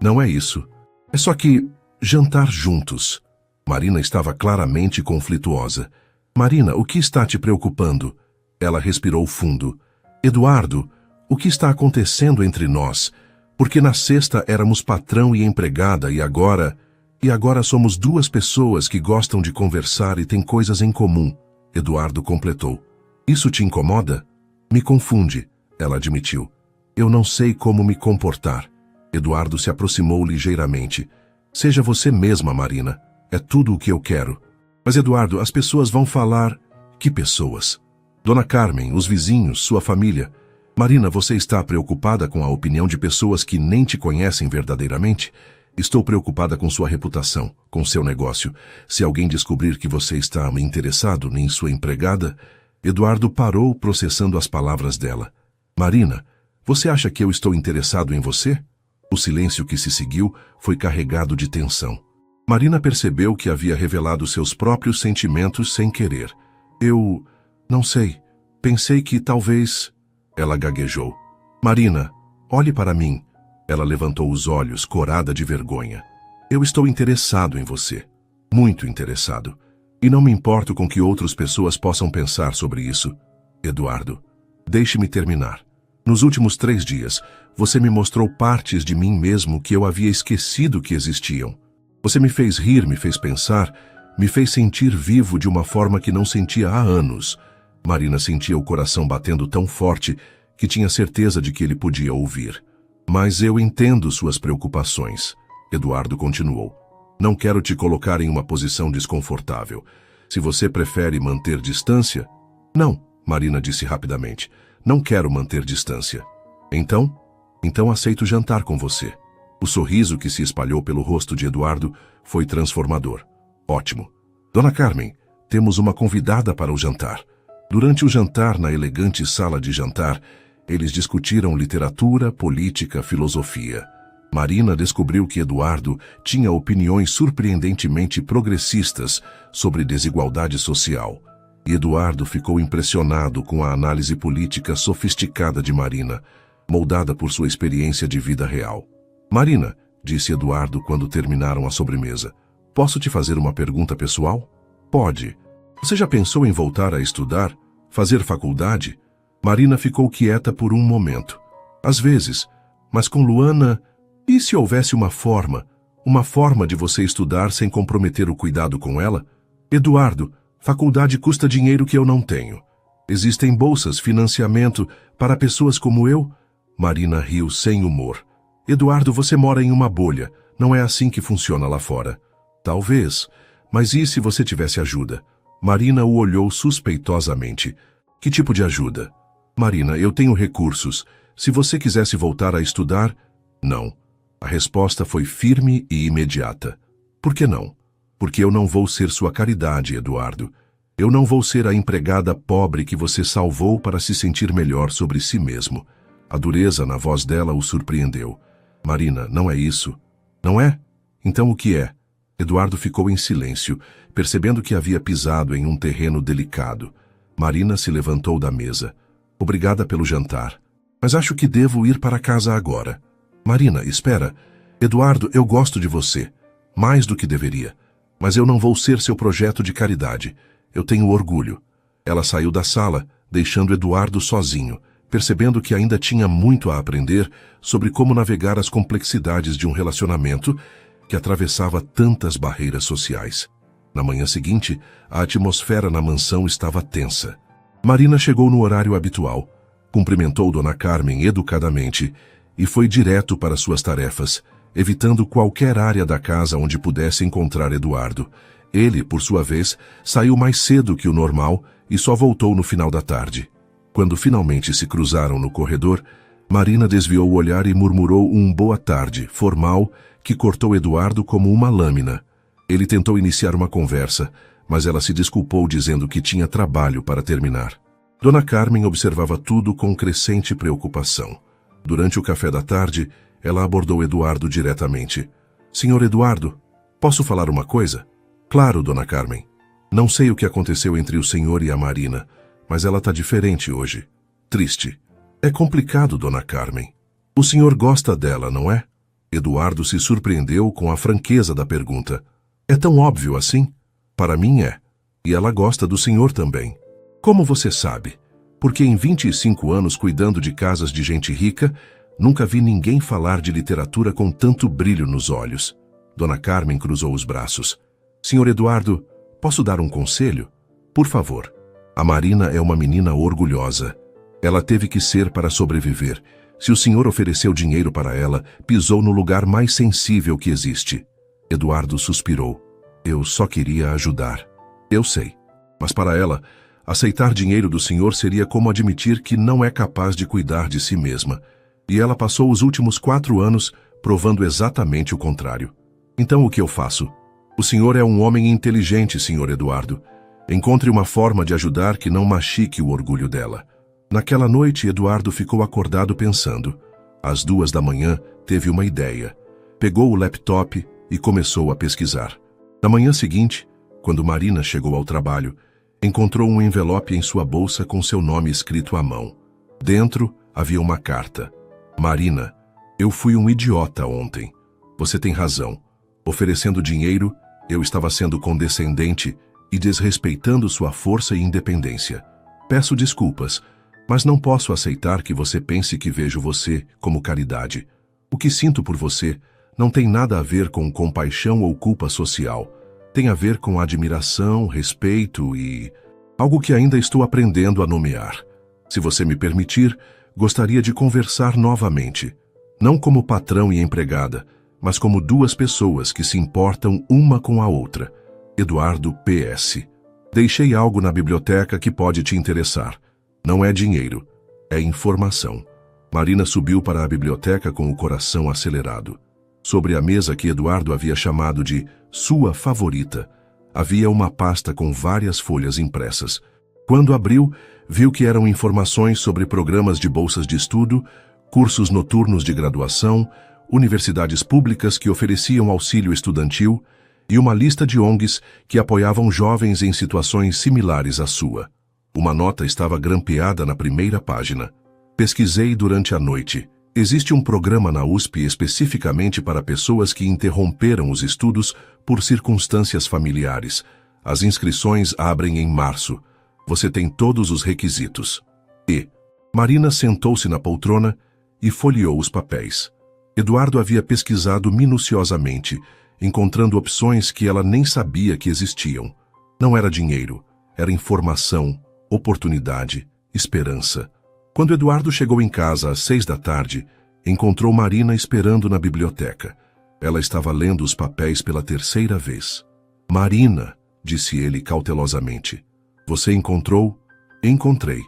Não é isso. É só que... jantar juntos. Marina estava claramente conflituosa. Marina, o que está te preocupando? Ela respirou fundo. Eduardo, o que está acontecendo entre nós? Porque na sexta éramos patrão e empregada e agora somos 2 pessoas que gostam de conversar e têm coisas em comum. Eduardo completou. Isso te incomoda? Me confunde, ela admitiu. Eu não sei como me comportar. Eduardo se aproximou ligeiramente. Seja você mesma, Marina. É tudo o que eu quero. Mas, Eduardo, as pessoas vão falar... Que pessoas? Dona Carmen, os vizinhos, sua família. Marina, você está preocupada com a opinião de pessoas que nem te conhecem verdadeiramente? Estou preocupada com sua reputação, com seu negócio. Se alguém descobrir que você está interessado em sua empregada... Eduardo parou processando as palavras dela. Marina, você acha que eu estou interessado em você? O silêncio que se seguiu foi carregado de tensão. Marina percebeu que havia revelado seus próprios sentimentos sem querer. Eu... não sei. Pensei que talvez... Ela gaguejou. Marina, olhe para mim. Ela levantou os olhos, corada de vergonha. Eu estou interessado em você. Muito interessado. E não me importo com que outras pessoas possam pensar sobre isso. Eduardo, deixe-me terminar. Nos últimos 3 dias, você me mostrou partes de mim mesmo que eu havia esquecido que existiam. Você me fez rir, me fez pensar, me fez sentir vivo de uma forma que não sentia há anos. Marina sentia o coração batendo tão forte que tinha certeza de que ele podia ouvir. Mas eu entendo suas preocupações. Eduardo continuou. Não quero te colocar em uma posição desconfortável. Se você prefere manter distância... Não, Marina disse rapidamente. Não quero manter distância. Então aceito jantar com você. O sorriso que se espalhou pelo rosto de Eduardo foi transformador. Ótimo. Dona Carmen, temos uma convidada para o jantar. Durante o jantar na elegante sala de jantar, eles discutiram literatura, política, filosofia. Marina descobriu que Eduardo tinha opiniões surpreendentemente progressistas sobre desigualdade social. E Eduardo ficou impressionado com a análise política sofisticada de Marina, moldada por sua experiência de vida real. Marina, disse Eduardo quando terminaram a sobremesa, posso te fazer uma pergunta pessoal? Pode. Você já pensou em voltar a estudar? Fazer faculdade? Marina ficou quieta por um momento. Às vezes, mas com Luana... E se houvesse uma forma de você estudar sem comprometer o cuidado com ela? Eduardo, faculdade custa dinheiro que eu não tenho. Existem bolsas, financiamento, para pessoas como eu? Marina riu sem humor. Eduardo, você mora em uma bolha. Não é assim que funciona lá fora. Talvez. Mas e se você tivesse ajuda? Marina o olhou suspeitosamente. Que tipo de ajuda? Marina, eu tenho recursos. Se você quisesse voltar a estudar... Não. A resposta foi firme e imediata. Por que não? Porque eu não vou ser sua caridade, Eduardo. Eu não vou ser a empregada pobre que você salvou para se sentir melhor sobre si mesmo. A dureza na voz dela o surpreendeu. Marina, não é isso. Não é? Então o que é? Eduardo ficou em silêncio, percebendo que havia pisado em um terreno delicado. Marina se levantou da mesa. Obrigada pelo jantar. Mas acho que devo ir para casa agora. Marina, espera. Eduardo, eu gosto de você. Mais do que deveria. Mas eu não vou ser seu projeto de caridade. Eu tenho orgulho. Ela saiu da sala, deixando Eduardo sozinho, percebendo que ainda tinha muito a aprender sobre como navegar as complexidades de um relacionamento que atravessava tantas barreiras sociais. Na manhã seguinte, a atmosfera na mansão estava tensa. Marina chegou no horário habitual, cumprimentou Dona Carmen educadamente e foi direto para suas tarefas, evitando qualquer área da casa onde pudesse encontrar Eduardo. Ele, por sua vez, saiu mais cedo que o normal e só voltou no final da tarde. Quando finalmente se cruzaram no corredor, Marina desviou o olhar e murmurou um boa tarde, formal, que cortou Eduardo como uma lâmina. Ele tentou iniciar uma conversa, mas ela se desculpou dizendo que tinha trabalho para terminar. Dona Carmen observava tudo com crescente preocupação. Durante o café da tarde, ela abordou Eduardo diretamente. Senhor Eduardo, posso falar uma coisa? Claro, Dona Carmen. Não sei o que aconteceu entre o senhor e a Marina, mas ela está diferente hoje. Triste. É complicado, Dona Carmen. O senhor gosta dela, não é? Eduardo se surpreendeu com a franqueza da pergunta. É tão óbvio assim? Para mim é. E ela gosta do senhor também. Como você sabe? Porque em 25 anos cuidando de casas de gente rica, nunca vi ninguém falar de literatura com tanto brilho nos olhos. Dona Carmen cruzou os braços. Senhor Eduardo, posso dar um conselho? Por favor. A Marina é uma menina orgulhosa. Ela teve que ser para sobreviver. Se o senhor ofereceu dinheiro para ela, pisou no lugar mais sensível que existe. Eduardo suspirou. Eu só queria ajudar. Eu sei. Mas para ela, aceitar dinheiro do senhor seria como admitir que não é capaz de cuidar de si mesma. E ela passou os últimos 4 anos provando exatamente o contrário. Então o que eu faço? O senhor é um homem inteligente, senhor Eduardo. Encontre uma forma de ajudar que não machuque o orgulho dela. Naquela noite, Eduardo ficou acordado pensando. Às 2 da manhã, teve uma ideia. Pegou o laptop e começou a pesquisar. Na manhã seguinte, quando Marina chegou ao trabalho, encontrou um envelope em sua bolsa com seu nome escrito à mão. Dentro havia uma carta. Marina, eu fui um idiota ontem. Você tem razão. Oferecendo dinheiro, eu estava sendo condescendente e desrespeitando sua força e independência. Peço desculpas, mas não posso aceitar que você pense que vejo você como caridade. O que sinto por você não tem nada a ver com compaixão ou culpa social. Tem a ver com admiração, respeito e algo que ainda estou aprendendo a nomear. Se você me permitir, gostaria de conversar novamente. Não como patrão e empregada, mas como 2 pessoas que se importam uma com a outra. Eduardo PS. Deixei algo na biblioteca que pode te interessar. Não é dinheiro, é informação. Marina subiu para a biblioteca com o coração acelerado. Sobre a mesa que Eduardo havia chamado de sua favorita, havia uma pasta com várias folhas impressas. Quando abriu, viu que eram informações sobre programas de bolsas de estudo, cursos noturnos de graduação, universidades públicas que ofereciam auxílio estudantil e uma lista de ONGs que apoiavam jovens em situações similares à sua. Uma nota estava grampeada na primeira página. Pesquisei durante a noite. Existe um programa na USP especificamente para pessoas que interromperam os estudos por circunstâncias familiares. As inscrições abrem em março. Você tem todos os requisitos. Marina sentou-se na poltrona e folheou os papéis. Eduardo havia pesquisado minuciosamente, encontrando opções que ela nem sabia que existiam. Não era dinheiro, era informação, oportunidade, esperança. Quando Eduardo chegou em casa às 6 da tarde, encontrou Marina esperando na biblioteca. Ela estava lendo os papéis pela 3ª vez. Marina, disse ele cautelosamente. Você encontrou? Encontrei.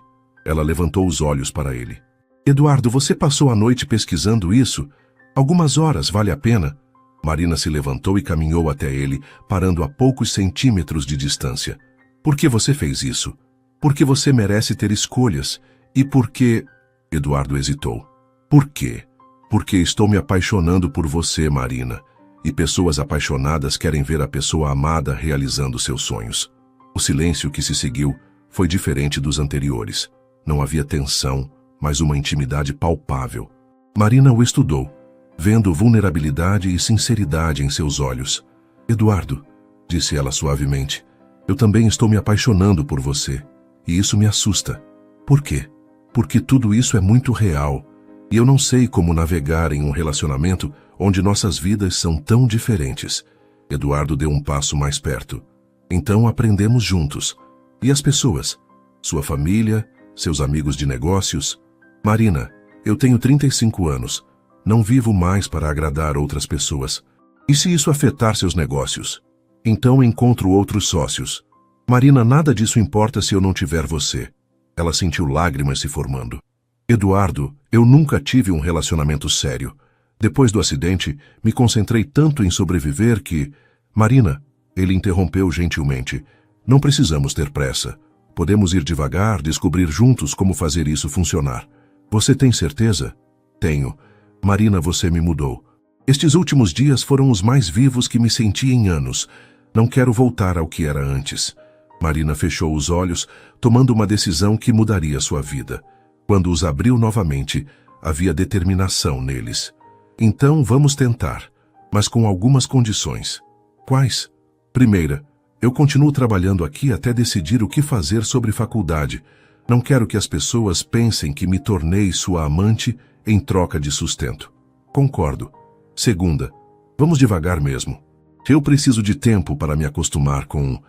Ela levantou os olhos para ele. Eduardo, você passou a noite pesquisando isso? Algumas horas, vale a pena? Marina se levantou e caminhou até ele, parando a poucos centímetros de distância. Por que você fez isso? Porque você merece ter escolhas. E por que... Eduardo hesitou. Por quê? Porque estou me apaixonando por você, Marina. E pessoas apaixonadas querem ver a pessoa amada realizando seus sonhos. O silêncio que se seguiu foi diferente dos anteriores. Não havia tensão, mas uma intimidade palpável. Marina o estudou, vendo vulnerabilidade e sinceridade em seus olhos. Eduardo, disse ela suavemente, eu também estou me apaixonando por você, e isso me assusta. Por quê? Porque tudo isso é muito real, e eu não sei como navegar em um relacionamento onde nossas vidas são tão diferentes. Eduardo deu um passo mais perto. Então aprendemos juntos. E as pessoas? Sua família, seus amigos de negócios? Marina, eu tenho 35 anos. Não vivo mais para agradar outras pessoas. E se isso afetar seus negócios? Então encontro outros sócios. Marina, nada disso importa se eu não tiver você. Ela sentiu lágrimas se formando. Eduardo, eu nunca tive um relacionamento sério. Depois do acidente, me concentrei tanto em sobreviver que... Marina, ele interrompeu gentilmente. Não precisamos ter pressa. Podemos ir devagar, descobrir juntos como fazer isso funcionar. Você tem certeza? Tenho. Marina, você me mudou. Estes últimos dias foram os mais vivos que me senti em anos. Não quero voltar ao que era antes. Marina fechou os olhos, tomando uma decisão que mudaria sua vida. Quando os abriu novamente, havia determinação neles. Então vamos tentar, mas com algumas condições. Quais? Primeira, eu continuo trabalhando aqui até decidir o que fazer sobre faculdade. Não quero que as pessoas pensem que me tornei sua amante em troca de sustento. Concordo. Segunda, vamos devagar mesmo. Eu preciso de tempo para me acostumar com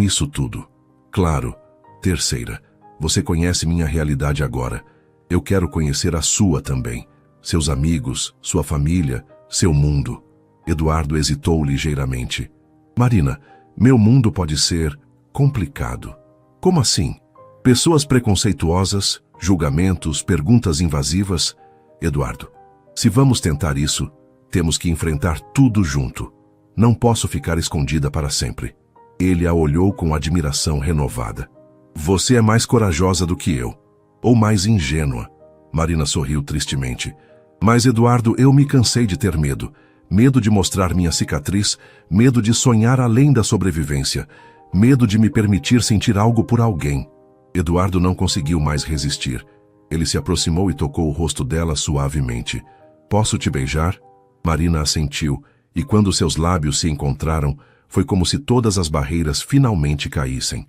isso tudo. Claro. Terceira, você conhece minha realidade agora. Eu quero conhecer a sua também. Seus amigos, sua família, seu mundo. Eduardo hesitou ligeiramente. Marina, meu mundo pode ser complicado. Como assim? Pessoas preconceituosas, julgamentos, perguntas invasivas. Eduardo, se vamos tentar isso, temos que enfrentar tudo junto. Não posso ficar escondida para sempre. Ele a olhou com admiração renovada. Você é mais corajosa do que eu. Ou mais ingênua. Marina sorriu tristemente. Mas, Eduardo, eu me cansei de ter medo. Medo de mostrar minha cicatriz, medo de sonhar além da sobrevivência, medo de me permitir sentir algo por alguém. Eduardo não conseguiu mais resistir. Ele se aproximou e tocou o rosto dela suavemente. Posso te beijar? Marina assentiu, e quando seus lábios se encontraram, foi como se todas as barreiras finalmente caíssem.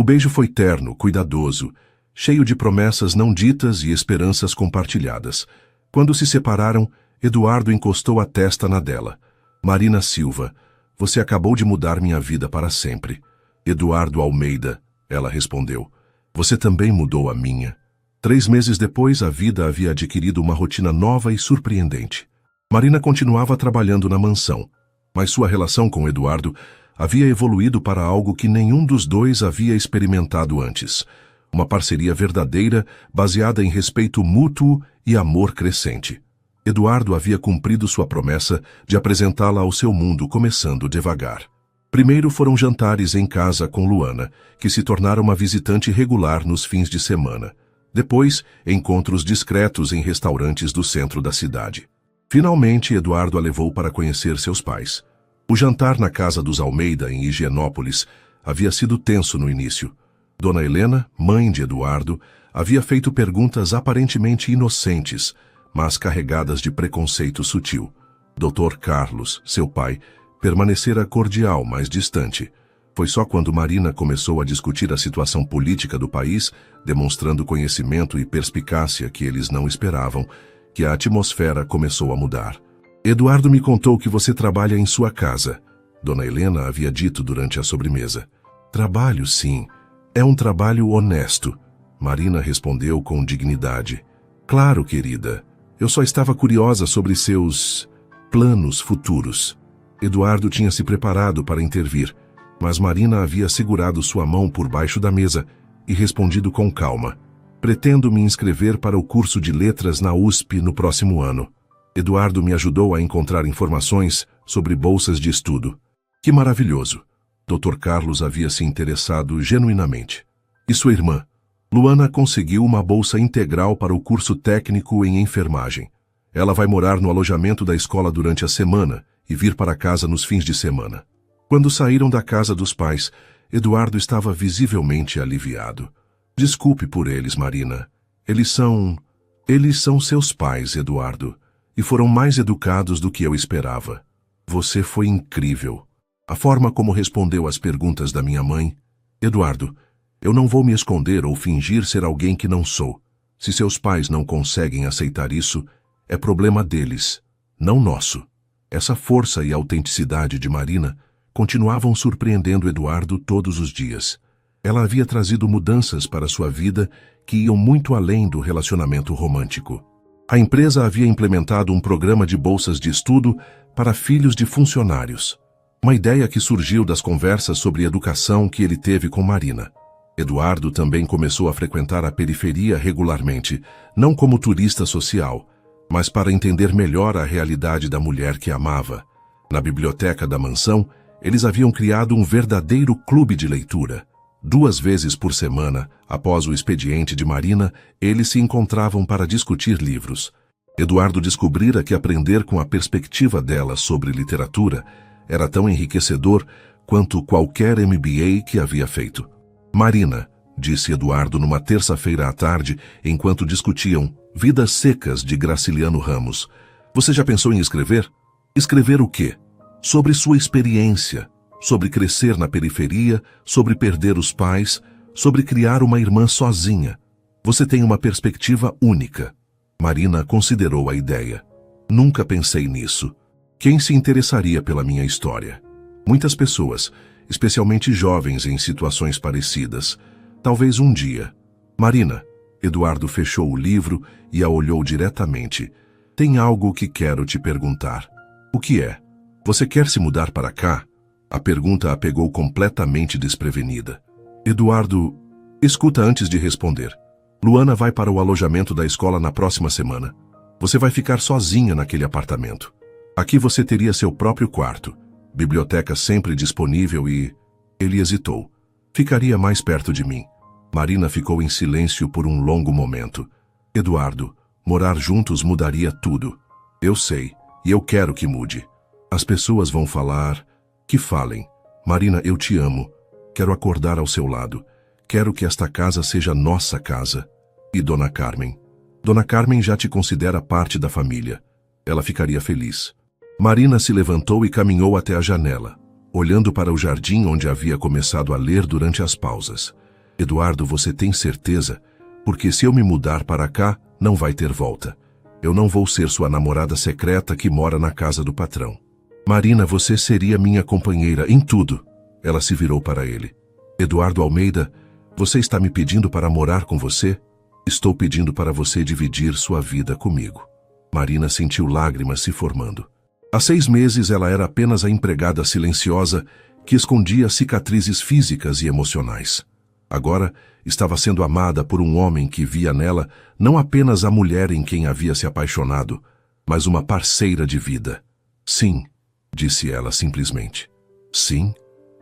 O beijo foi terno, cuidadoso, cheio de promessas não ditas e esperanças compartilhadas. Quando se separaram, Eduardo encostou a testa na dela. Marina Silva, você acabou de mudar minha vida para sempre. Eduardo Almeida, ela respondeu. Você também mudou a minha. 3 meses depois, a vida havia adquirido uma rotina nova e surpreendente. Marina continuava trabalhando na mansão, mas sua relação com Eduardo havia evoluído para algo que nenhum dos dois havia experimentado antes. Uma parceria verdadeira, baseada em respeito mútuo e amor crescente. Eduardo havia cumprido sua promessa de apresentá-la ao seu mundo, começando devagar. Primeiro foram jantares em casa com Luana, que se tornara uma visitante regular nos fins de semana. Depois, encontros discretos em restaurantes do centro da cidade. Finalmente, Eduardo a levou para conhecer seus pais. O jantar na casa dos Almeida, em Higienópolis, havia sido tenso no início. Dona Helena, mãe de Eduardo, havia feito perguntas aparentemente inocentes, mas carregadas de preconceito sutil. Dr. Carlos, seu pai, permanecera cordial, mas distante. Foi só quando Marina começou a discutir a situação política do país, demonstrando conhecimento e perspicácia que eles não esperavam, que a atmosfera começou a mudar. Eduardo me contou que você trabalha em sua casa. Dona Helena havia dito durante a sobremesa. Trabalho, sim. É um trabalho honesto. Marina respondeu com dignidade. Claro, querida. Eu só estava curiosa sobre seus planos futuros. Eduardo tinha se preparado para intervir, mas Marina havia segurado sua mão por baixo da mesa e respondido com calma. Pretendo me inscrever para o curso de letras na USP no próximo ano. Eduardo me ajudou a encontrar informações sobre bolsas de estudo. Que maravilhoso! Dr. Carlos havia se interessado genuinamente. E sua irmã? Luana conseguiu uma bolsa integral para o curso técnico em enfermagem. Ela vai morar no alojamento da escola durante a semana e vir para casa nos fins de semana. Quando saíram da casa dos pais, Eduardo estava visivelmente aliviado. Desculpe por eles, Marina. Eles são seus pais, Eduardo, e foram mais educados do que eu esperava. Você foi incrível. A forma como respondeu às perguntas da minha mãe. Eduardo, eu não vou me esconder ou fingir ser alguém que não sou. Se seus pais não conseguem aceitar isso, é problema deles, não nosso. Essa força e autenticidade de Marina continuavam surpreendendo Eduardo todos os dias. Ela havia trazido mudanças para sua vida que iam muito além do relacionamento romântico. A empresa havia implementado um programa de bolsas de estudo para filhos de funcionários. Uma ideia que surgiu das conversas sobre educação que ele teve com Marina. Eduardo também começou a frequentar a periferia regularmente, não como turista social, mas para entender melhor a realidade da mulher que amava. Na biblioteca da mansão, eles haviam criado um verdadeiro clube de leitura. 2 vezes por semana, após o expediente de Marina, eles se encontravam para discutir livros. Eduardo descobrira que aprender com a perspectiva dela sobre literatura era tão enriquecedor quanto qualquer MBA que havia feito. Marina, disse Eduardo numa terça-feira à tarde, enquanto discutiam Vidas Secas de Graciliano Ramos. Você já pensou em escrever? Escrever o quê? Sobre sua experiência, sobre crescer na periferia, sobre perder os pais, sobre criar uma irmã sozinha. Você tem uma perspectiva única. Marina considerou a ideia. Nunca pensei nisso. Quem se interessaria pela minha história? Muitas pessoas, especialmente jovens em situações parecidas. Talvez um dia. Marina, Eduardo fechou o livro e a olhou diretamente. Tem algo que quero te perguntar. O que é? Você quer se mudar para cá? A pergunta a pegou completamente desprevenida. Eduardo, escuta antes de responder. Luana vai para o alojamento da escola na próxima semana. Você vai ficar sozinha naquele apartamento. Aqui você teria seu próprio quarto, biblioteca sempre disponível e... Ele hesitou. Ficaria mais perto de mim. Marina ficou em silêncio por um longo momento. Eduardo, morar juntos mudaria tudo. Eu sei, e eu quero que mude. As pessoas vão falar... Que falem. Marina, eu te amo. Quero acordar ao seu lado. Quero que esta casa seja nossa casa. E Dona Carmen? Dona Carmen já te considera parte da família. Ela ficaria feliz. Marina se levantou e caminhou até a janela, olhando para o jardim onde havia começado a ler durante as pausas. Eduardo, você tem certeza? Porque se eu me mudar para cá, não vai ter volta. Eu não vou ser sua namorada secreta que mora na casa do patrão. Marina, você seria minha companheira em tudo. Ela se virou para ele. Eduardo Almeida, você está me pedindo para morar com você? Estou pedindo para você dividir sua vida comigo. Marina sentiu lágrimas se formando. Há 6 meses ela era apenas a empregada silenciosa que escondia cicatrizes físicas e emocionais. Agora estava sendo amada por um homem que via nela não apenas a mulher em quem havia se apaixonado, mas uma parceira de vida. Sim, disse ela simplesmente. Sim,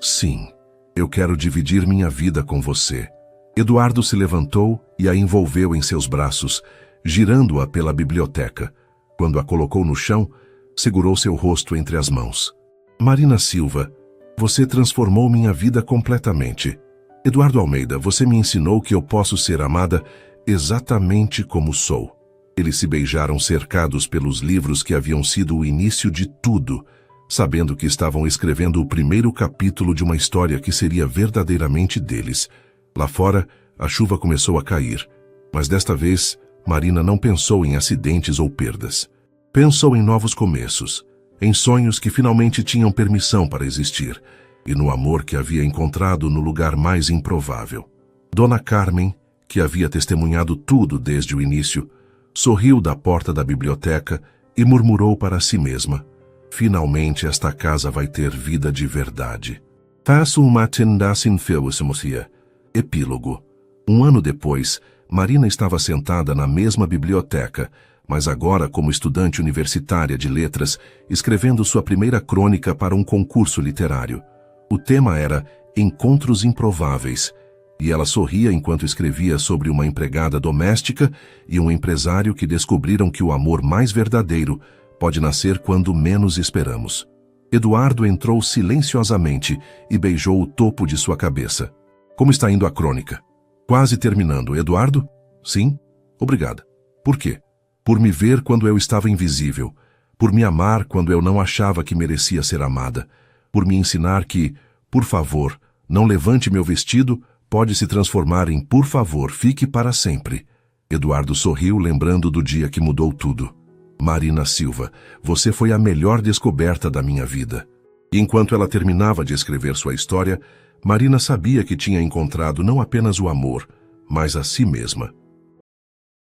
sim. Eu quero dividir minha vida com você. Eduardo se levantou e a envolveu em seus braços, girando-a pela biblioteca. Quando a colocou no chão, segurou seu rosto entre as mãos. Marina Silva, você transformou minha vida completamente. Eduardo Almeida, você me ensinou que eu posso ser amada exatamente como sou. Eles se beijaram cercados pelos livros que haviam sido o início de tudo, sabendo que estavam escrevendo o primeiro capítulo de uma história que seria verdadeiramente deles. Lá fora, a chuva começou a cair, mas desta vez, Marina não pensou em acidentes ou perdas. Pensou em novos começos, em sonhos que finalmente tinham permissão para existir, e no amor que havia encontrado no lugar mais improvável. Dona Carmen, que havia testemunhado tudo desde o início, sorriu da porta da biblioteca e murmurou para si mesma: finalmente esta casa vai ter vida de verdade. Epílogo. 1 ano depois, Marina estava sentada na mesma biblioteca, mas agora como estudante universitária de letras, escrevendo sua primeira crônica para um concurso literário. O tema era Encontros Improváveis, e ela sorria enquanto escrevia sobre uma empregada doméstica e um empresário que descobriram que o amor mais verdadeiro pode nascer quando menos esperamos. Eduardo entrou silenciosamente e beijou o topo de sua cabeça. Como está indo a crônica? Quase terminando, Eduardo? Sim? Obrigada. Por quê? Por me ver quando eu estava invisível, por me amar quando eu não achava que merecia ser amada, por me ensinar que, por favor, não levante meu vestido, pode se transformar em por favor, fique para sempre. Eduardo sorriu, lembrando do dia que mudou tudo. Marina Silva, você foi a melhor descoberta da minha vida. E enquanto ela terminava de escrever sua história, Marina sabia que tinha encontrado não apenas o amor, mas a si mesma.